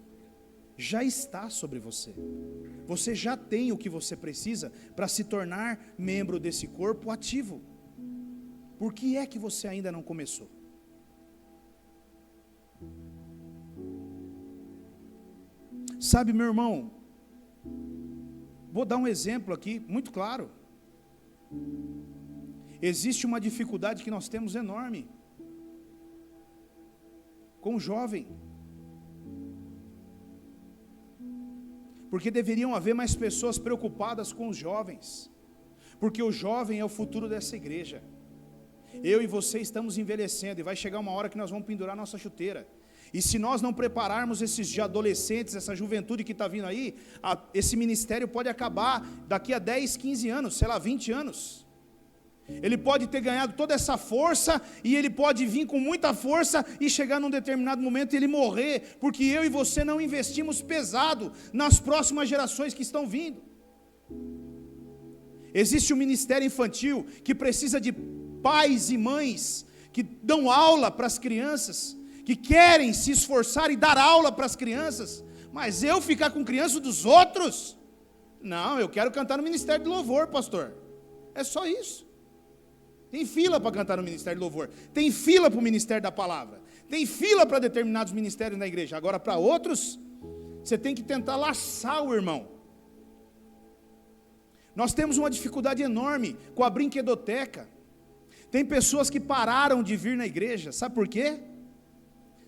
já está sobre você. Você já tem o que você precisa para se tornar membro desse corpo ativo. Por que é que você ainda não começou? Sabe, meu irmão, vou dar um exemplo aqui, muito claro. Existe uma dificuldade que nós temos enorme com o jovem. Porque deveriam haver mais pessoas preocupadas com os jovens. Porque o jovem é o futuro dessa igreja. Eu e você estamos envelhecendo e vai chegar uma hora que nós vamos pendurar nossa chuteira. E se nós não prepararmos esses adolescentes, essa juventude que está vindo aí, esse ministério pode acabar daqui a 10, 15 anos, sei lá, 20 anos. Ele pode ter ganhado toda essa força e ele pode vir com muita força e chegar num determinado momento e ele morrer, porque eu e você não investimos pesado nas próximas gerações que estão vindo. Existe um ministério infantil que precisa de pais e mães que dão aula para as crianças, que querem se esforçar e dar aula para as crianças, mas eu ficar com criança dos outros? Não, eu quero cantar no ministério de louvor, pastor. É só isso. Tem fila para cantar no ministério de louvor, tem fila para o ministério da palavra, tem fila para determinados ministérios na igreja. Agora para outros, você tem que tentar laçar o irmão. Nós temos uma dificuldade enorme com a brinquedoteca. Tem pessoas que pararam de vir na igreja, sabe por quê?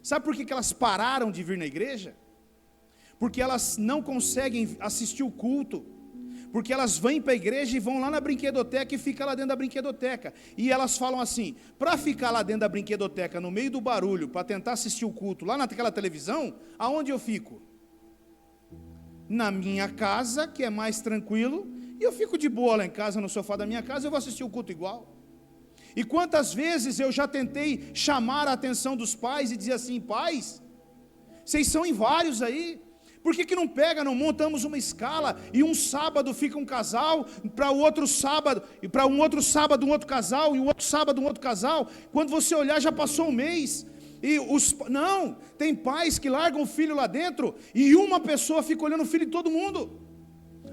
Sabe por que elas pararam de vir na igreja? Porque elas não conseguem assistir o culto, porque elas vêm para a igreja e vão lá na brinquedoteca e ficam lá dentro da brinquedoteca, e elas falam assim, para ficar lá dentro da brinquedoteca, no meio do barulho, para tentar assistir o culto, lá naquela televisão, aonde eu fico? Na minha casa, que é mais tranquilo, e eu fico de boa lá em casa, no sofá da minha casa, eu vou assistir o culto igual. E quantas vezes eu já tentei chamar a atenção dos pais e dizer assim, pais, vocês são em vários aí, por que não pega, não montamos uma escala, e um sábado fica um casal, para o outro sábado, e para um outro sábado um outro casal, e o outro sábado um outro casal, quando você olhar já passou um mês, não, tem pais que largam o filho lá dentro, e uma pessoa fica olhando o filho de todo mundo.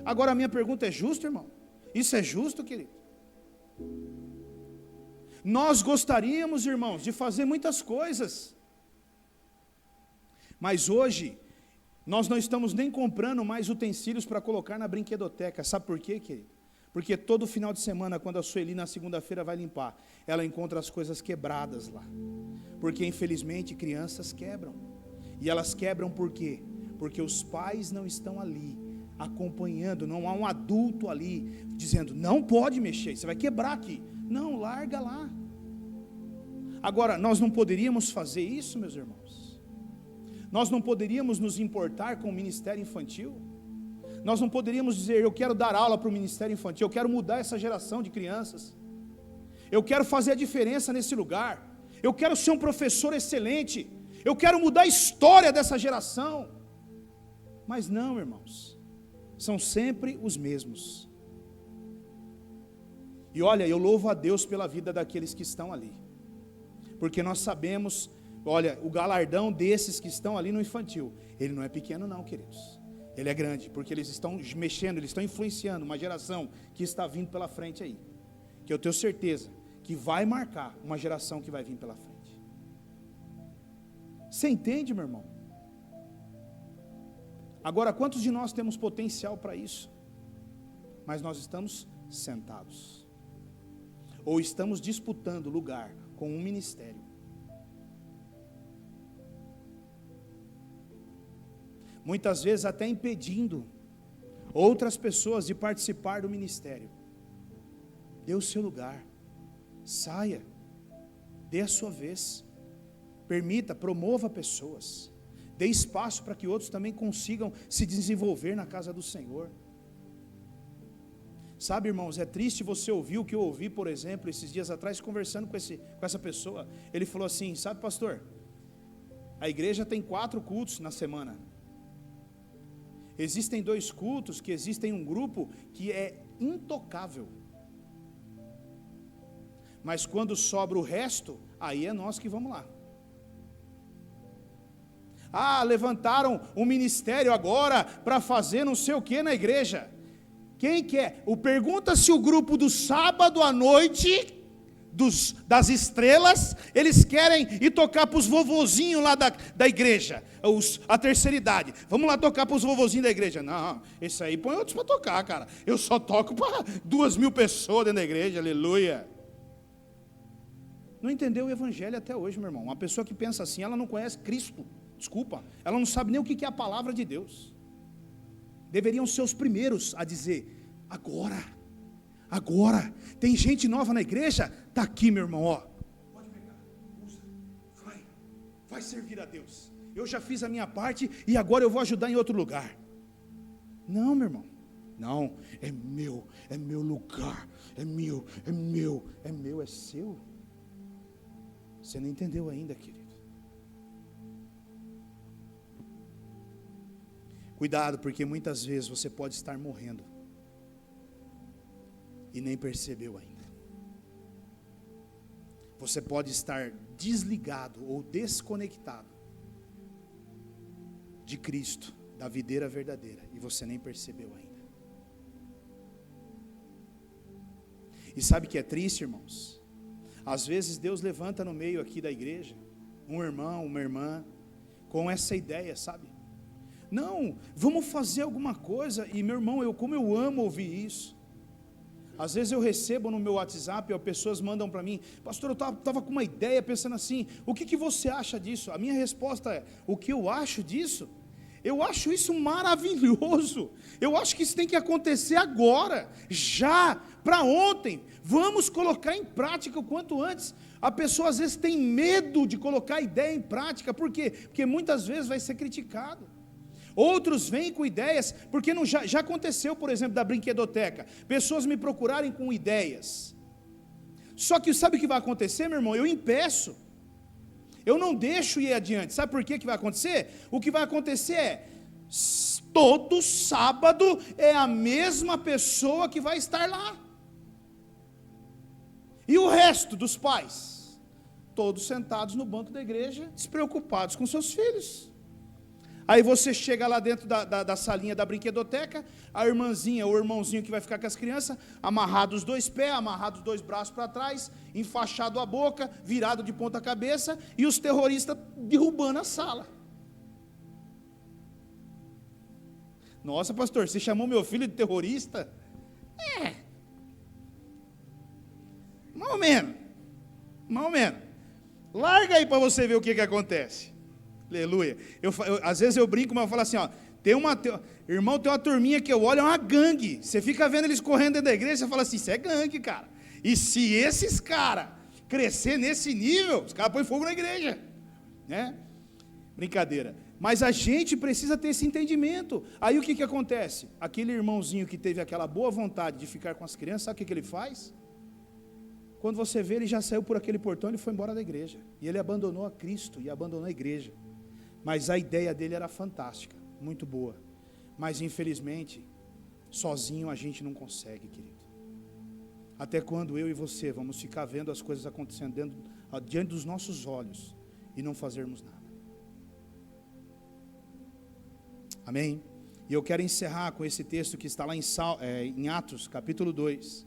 Agora a minha pergunta é justo, irmão? Isso é justo, querido? Nós gostaríamos, irmãos, de fazer muitas coisas, mas hoje, nós não estamos nem comprando mais utensílios para colocar na brinquedoteca. Sabe por quê, querido? Porque todo final de semana, quando a Sueli na segunda-feira vai limpar, ela encontra as coisas quebradas lá. Porque infelizmente crianças quebram. E elas quebram por quê? Porque os pais não estão ali acompanhando, não há um adulto ali dizendo, não pode mexer, você vai quebrar aqui. Não, larga lá. Agora, nós não poderíamos fazer isso, meus irmãos? Nós não poderíamos nos importar com o ministério infantil? Nós não poderíamos dizer, eu quero dar aula para o ministério infantil, eu quero mudar essa geração de crianças, eu quero fazer a diferença nesse lugar, eu quero ser um professor excelente, eu quero mudar a história dessa geração. Mas não, irmãos, são sempre os mesmos. E olha, eu louvo a Deus pela vida daqueles que estão ali, porque nós sabemos, olha, o galardão desses que estão ali no infantil, ele não é pequeno não, queridos, ele é grande, porque eles estão mexendo, eles estão influenciando uma geração que está vindo pela frente aí, que eu tenho certeza que vai marcar uma geração que vai vir pela frente. Você entende, meu irmão? Agora, quantos de nós temos potencial para isso? Mas nós estamos sentados, ou estamos disputando lugar com um ministério. Muitas vezes até impedindo outras pessoas de participar do ministério. Dê o seu lugar, saia, dê a sua vez, permita, promova pessoas, dê espaço para que outros também consigam se desenvolver na casa do Senhor. Sabe, irmãos, é triste você ouvir o que eu ouvi, por exemplo, esses dias atrás, conversando com essa pessoa. Ele falou assim, sabe, pastor, A igreja tem 4 cultos na semana. Existem 2 cultos que existem um grupo que é intocável. Mas quando sobra o resto, aí é nós que vamos lá. Levantaram um ministério agora para fazer não sei o que na igreja. Quem quer? Pergunta se o grupo do sábado à noite, das estrelas, eles querem ir tocar para os vovozinhos lá da igreja, a terceira idade. Vamos lá tocar para os vovozinhos da igreja. Não, esse aí põe outros para tocar, cara. Eu só toco para 2.000 pessoas dentro da igreja, aleluia. Não entendeu o evangelho até hoje, meu irmão. Uma pessoa que pensa assim, ela não conhece Cristo. Desculpa, ela não sabe nem o que é a palavra de Deus. Deveriam ser os primeiros a dizer: agora, tem gente nova na igreja, está aqui, meu irmão, ó. Pode pegar, usa, vai servir a Deus. Eu já fiz a minha parte e agora eu vou ajudar em outro lugar. Não, meu irmão, não, é meu lugar, é meu, é seu. Você não entendeu ainda, querido. Cuidado, porque muitas vezes você pode estar morrendo e nem percebeu ainda. Você pode estar desligado ou desconectado de Cristo, da videira verdadeira, e você nem percebeu ainda. E sabe o que é triste, irmãos? Às vezes Deus levanta no meio aqui da igreja um irmão, uma irmã, com essa ideia, sabe? Não, vamos fazer alguma coisa. E meu irmão, como eu amo ouvir isso. Às vezes eu recebo no meu WhatsApp, pessoas mandam para mim: pastor, eu estava com uma ideia pensando assim, o que você acha disso? A minha resposta é: o que eu acho disso? Eu acho isso maravilhoso. Eu acho que isso tem que acontecer agora, já, para ontem. Vamos colocar em prática o quanto antes. A pessoa às vezes tem medo de colocar a ideia em prática. Por quê? Porque muitas vezes vai ser criticado. Outros vêm com ideias, porque já aconteceu, por exemplo, da brinquedoteca, pessoas me procurarem com ideias. Só que sabe o que vai acontecer, meu irmão? Eu impeço. Eu não deixo ir adiante. Sabe por que vai acontecer? O que vai acontecer é, todo sábado é a mesma pessoa que vai estar lá. E o resto dos pais? Todos sentados no banco da igreja, despreocupados com seus filhos. Aí você chega lá dentro da salinha da brinquedoteca, a irmãzinha ou o irmãozinho que vai ficar com as crianças, amarrado os 2 pés, amarrado os 2 braços para trás, enfaixado a boca, virado de ponta cabeça, e os terroristas derrubando a sala. Nossa, pastor, você chamou meu filho de terrorista? Mais ou menos. Larga aí para você ver o que acontece. Aleluia. Às vezes eu brinco, mas eu falo assim, ó, irmão, tem uma turminha que eu olho, é uma gangue. Você fica vendo eles correndo dentro da igreja, você fala assim, isso é gangue, cara. E se esses caras crescer nesse nível, os caras põem fogo na igreja, né? Brincadeira. Mas a gente precisa ter esse entendimento. Aí o que acontece? Aquele irmãozinho que teve aquela boa vontade de ficar com as crianças, sabe o que ele faz? Quando você vê, ele já saiu por aquele portão, ele foi embora da igreja. E ele abandonou a Cristo e abandonou a igreja. Mas a ideia dele era fantástica, muito boa. Mas infelizmente, sozinho a gente não consegue, querido. Até quando eu e você vamos ficar vendo as coisas acontecendo diante dos nossos olhos e não fazermos nada? Amém? E eu quero encerrar com esse texto que está lá em Atos, capítulo 2,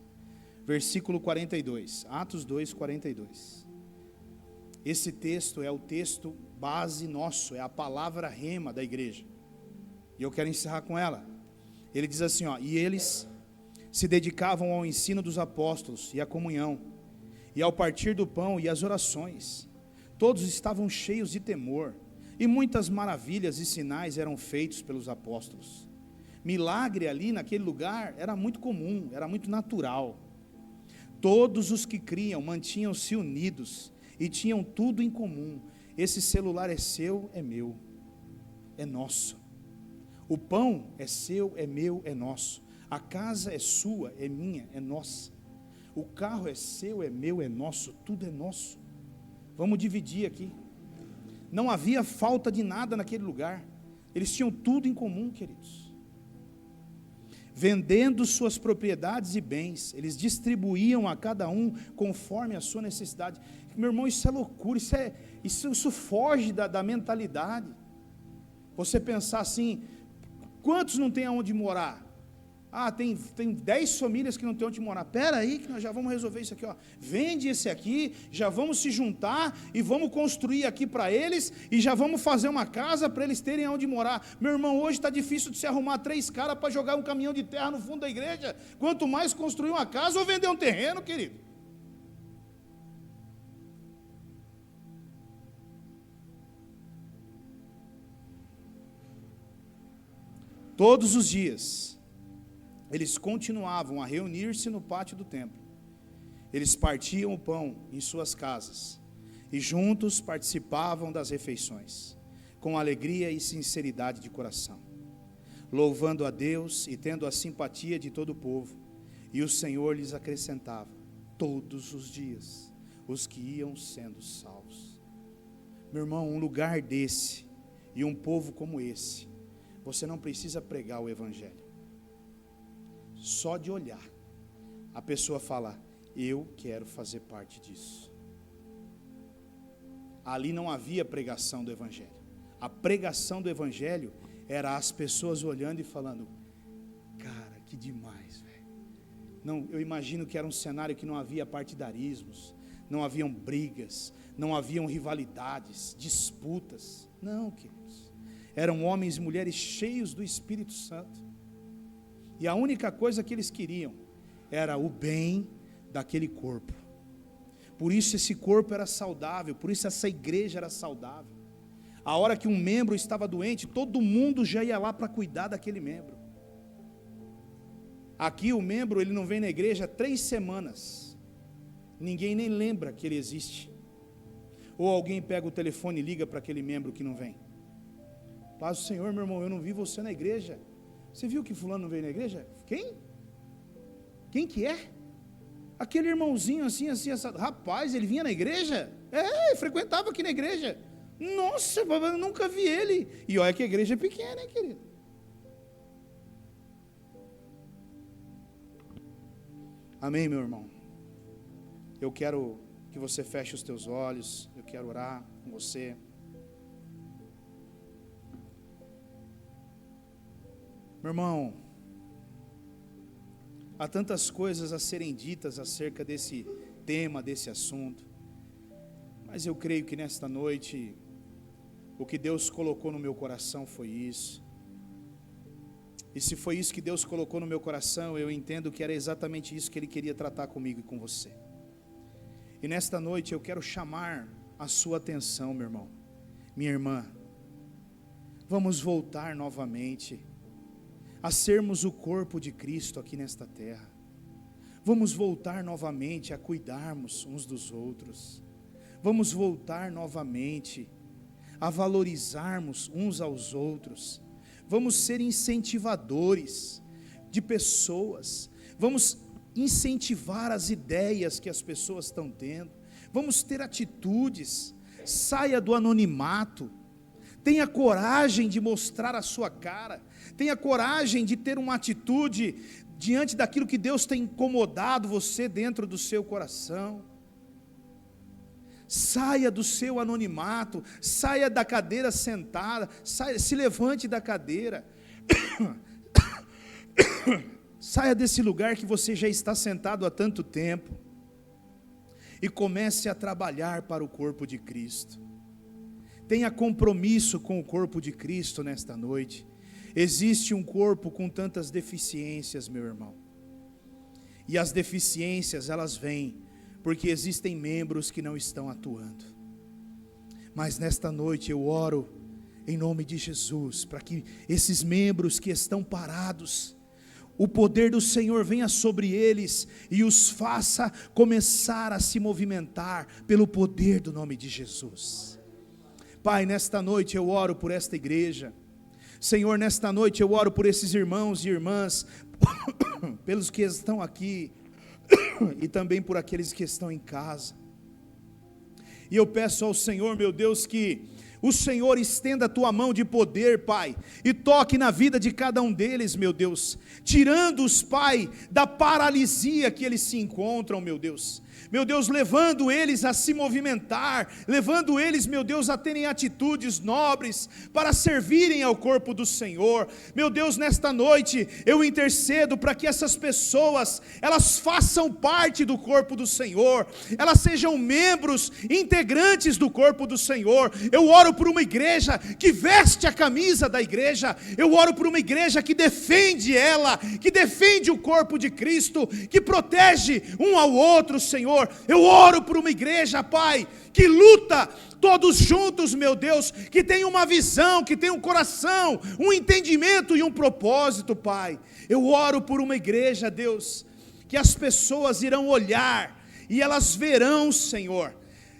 versículo 42. Atos 2, 42. Esse texto é o texto base nosso, é a palavra rema da igreja. E eu quero encerrar com ela. Ele diz assim, ó: e eles se dedicavam ao ensino dos apóstolos e à comunhão, e ao partir do pão e às orações. Todos estavam cheios de temor, e muitas maravilhas e sinais eram feitos pelos apóstolos. Milagre ali naquele lugar era muito comum, era muito natural. Todos os que criam mantinham-se unidos e tinham tudo em comum. Esse celular é seu, é meu, é nosso. O pão é seu, é meu, é nosso. A casa é sua, é minha, é nossa. O carro é seu, é meu, é nosso, tudo é nosso. Vamos dividir aqui. Não havia falta de nada naquele lugar. Eles tinham tudo em comum, queridos. Vendendo suas propriedades e bens, eles distribuíam a cada um conforme a sua necessidade. Meu irmão, isso é loucura, isso foge da mentalidade. Você pensar assim, quantos não tem aonde morar? Tem 10 famílias que não tem onde morar. Espera aí que nós já vamos resolver isso aqui. Vende esse aqui, já vamos se juntar e vamos construir aqui para eles e já vamos fazer uma casa para eles terem onde morar. Meu irmão, hoje está difícil de se arrumar 3 caras para jogar um caminhão de terra no fundo da igreja. Quanto mais construir uma casa ou vender um terreno, querido. Todos os dias eles continuavam a reunir-se no pátio do templo. Eles partiam o pão em suas casas e juntos participavam das refeições, com alegria e sinceridade de coração, louvando a Deus e tendo a simpatia de todo o povo. E o Senhor lhes acrescentava todos os dias os que iam sendo salvos. Meu irmão, um lugar desse e um povo como esse, você não precisa pregar o evangelho. Só de olhar, a pessoa fala, eu quero fazer parte disso. Ali não havia pregação do evangelho. A pregação do evangelho era as pessoas olhando e falando, cara, que demais, velho. Não, eu imagino que era um cenário que não havia partidarismos, não haviam brigas, não haviam rivalidades, disputas. Não, queridos. Eram homens e mulheres cheios do Espírito Santo. E a única coisa que eles queriam era o bem daquele corpo. Por isso esse corpo era saudável, por isso essa igreja era saudável. A hora que um membro estava doente, todo mundo já ia lá para cuidar daquele membro. Aqui o membro, ele não vem na igreja 3 semanas. Ninguém nem lembra que ele existe. Ou alguém pega o telefone e liga para aquele membro que não vem. Paz do Senhor, meu irmão, eu não vi você na igreja. Você viu que fulano não veio na igreja? Quem? Quem que é? Aquele irmãozinho assim, rapaz, ele vinha na igreja? Frequentava aqui na igreja. Nossa, eu nunca vi ele. E olha que a igreja é pequena, hein, querido? Amém, meu irmão? Eu quero que você feche os teus olhos, eu quero orar com você. Meu irmão, há tantas coisas a serem ditas acerca desse tema, desse assunto, mas eu creio que nesta noite, o que Deus colocou no meu coração foi isso. E se foi isso que Deus colocou no meu coração, eu entendo que era exatamente isso que Ele queria tratar comigo e com você. E nesta noite eu quero chamar a sua atenção, meu irmão, minha irmã. Vamos voltar novamente a sermos o corpo de Cristo aqui nesta terra. Vamos voltar novamente a cuidarmos uns dos outros. Vamos voltar novamente a valorizarmos uns aos outros. Vamos ser incentivadores de pessoas. Vamos incentivar as ideias que as pessoas estão tendo. Vamos ter atitudes. Saia do anonimato. Tenha coragem de mostrar a sua cara. Tenha coragem de ter uma atitude diante daquilo que Deus tem incomodado você dentro do seu coração. Saia do seu anonimato, saia da cadeira sentada, se levante da cadeira. Saia desse lugar que você já está sentado há tanto tempo e comece a trabalhar para o corpo de Cristo. Tenha compromisso com o corpo de Cristo nesta noite. Existe um corpo com tantas deficiências, meu irmão. E as deficiências, elas vêm porque existem membros que não estão atuando. Mas nesta noite eu oro em nome de Jesus, para que esses membros que estão parados, o poder do Senhor venha sobre eles e os faça começar a se movimentar pelo poder do nome de Jesus. Pai, nesta noite eu oro por esta igreja. Senhor, nesta noite eu oro por esses irmãos e irmãs, pelos que estão aqui, e também por aqueles que estão em casa. E eu peço ao Senhor, meu Deus, que o Senhor estenda a tua mão de poder, Pai, e toque na vida de cada um deles, meu Deus, tirando-os, Pai, da paralisia que eles se encontram, meu Deus, levando eles a se movimentar, levando eles, meu Deus, a terem atitudes nobres, para servirem ao corpo do Senhor. Meu Deus, nesta noite, eu intercedo para que essas pessoas, elas façam parte do corpo do Senhor, elas sejam membros, integrantes do corpo do Senhor. Eu oro por uma igreja que veste a camisa da igreja, eu oro por uma igreja que defende ela, que defende o corpo de Cristo, que protege um ao outro, Senhor. Eu oro por uma igreja, Pai, que luta todos juntos, meu Deus, que tem uma visão, que tem um coração, um entendimento e um propósito, Pai. Eu oro por uma igreja, Deus, que as pessoas irão olhar e elas verão, Senhor,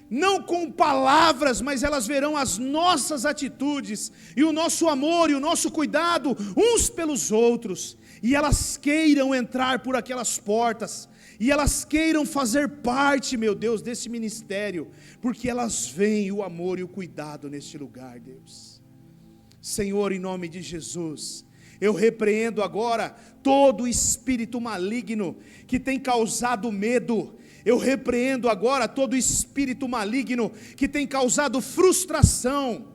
não com palavras, mas elas verão as nossas atitudes e o nosso amor e o nosso cuidado uns pelos outros, e elas queiram entrar por aquelas portas, e elas queiram fazer parte, meu Deus, desse ministério, porque elas veem o amor e o cuidado neste lugar, Deus. Senhor, em nome de Jesus, eu repreendo agora todo espírito maligno que tem causado medo. Eu repreendo agora todo espírito maligno que tem causado frustração,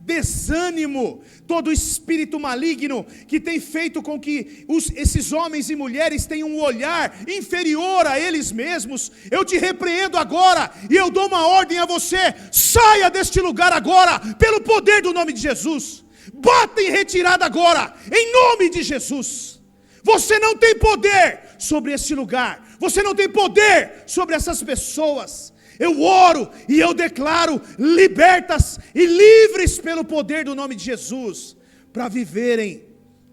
desânimo, todo espírito maligno que tem feito com que esses homens e mulheres tenham um olhar inferior a eles mesmos. Eu te repreendo agora e eu dou uma ordem a você: saia deste lugar agora, pelo poder do nome de Jesus. Bata em retirada agora, em nome de Jesus. Você não tem poder sobre este lugar, você não tem poder sobre essas pessoas. Eu oro e eu declaro libertas e livres pelo poder do nome de Jesus, para viverem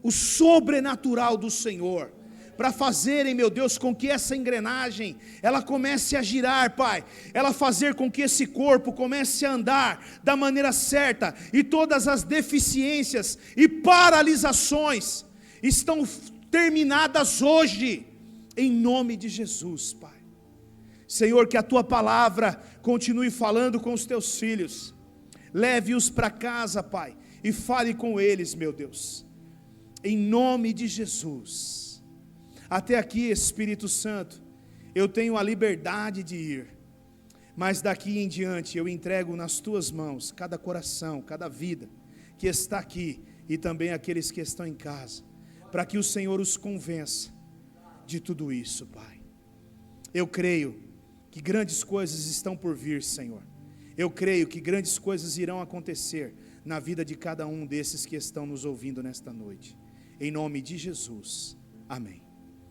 o sobrenatural do Senhor, para fazerem, meu Deus, com que essa engrenagem, ela comece a girar, Pai, ela fazer com que esse corpo comece a andar da maneira certa, e todas as deficiências e paralisações estão terminadas hoje, em nome de Jesus, Pai. Senhor, que a Tua palavra continue falando com os Teus filhos, leve-os para casa, Pai, e fale com eles, meu Deus, em nome de Jesus. Até aqui, Espírito Santo, eu tenho a liberdade de ir, mas daqui em diante eu entrego nas Tuas mãos cada coração, cada vida que está aqui, e também aqueles que estão em casa, para que o Senhor os convença de tudo isso, Pai. Eu creio que grandes coisas estão por vir, Senhor. Eu creio que grandes coisas irão acontecer na vida de cada um desses que estão nos ouvindo nesta noite. Em nome de Jesus. Amém.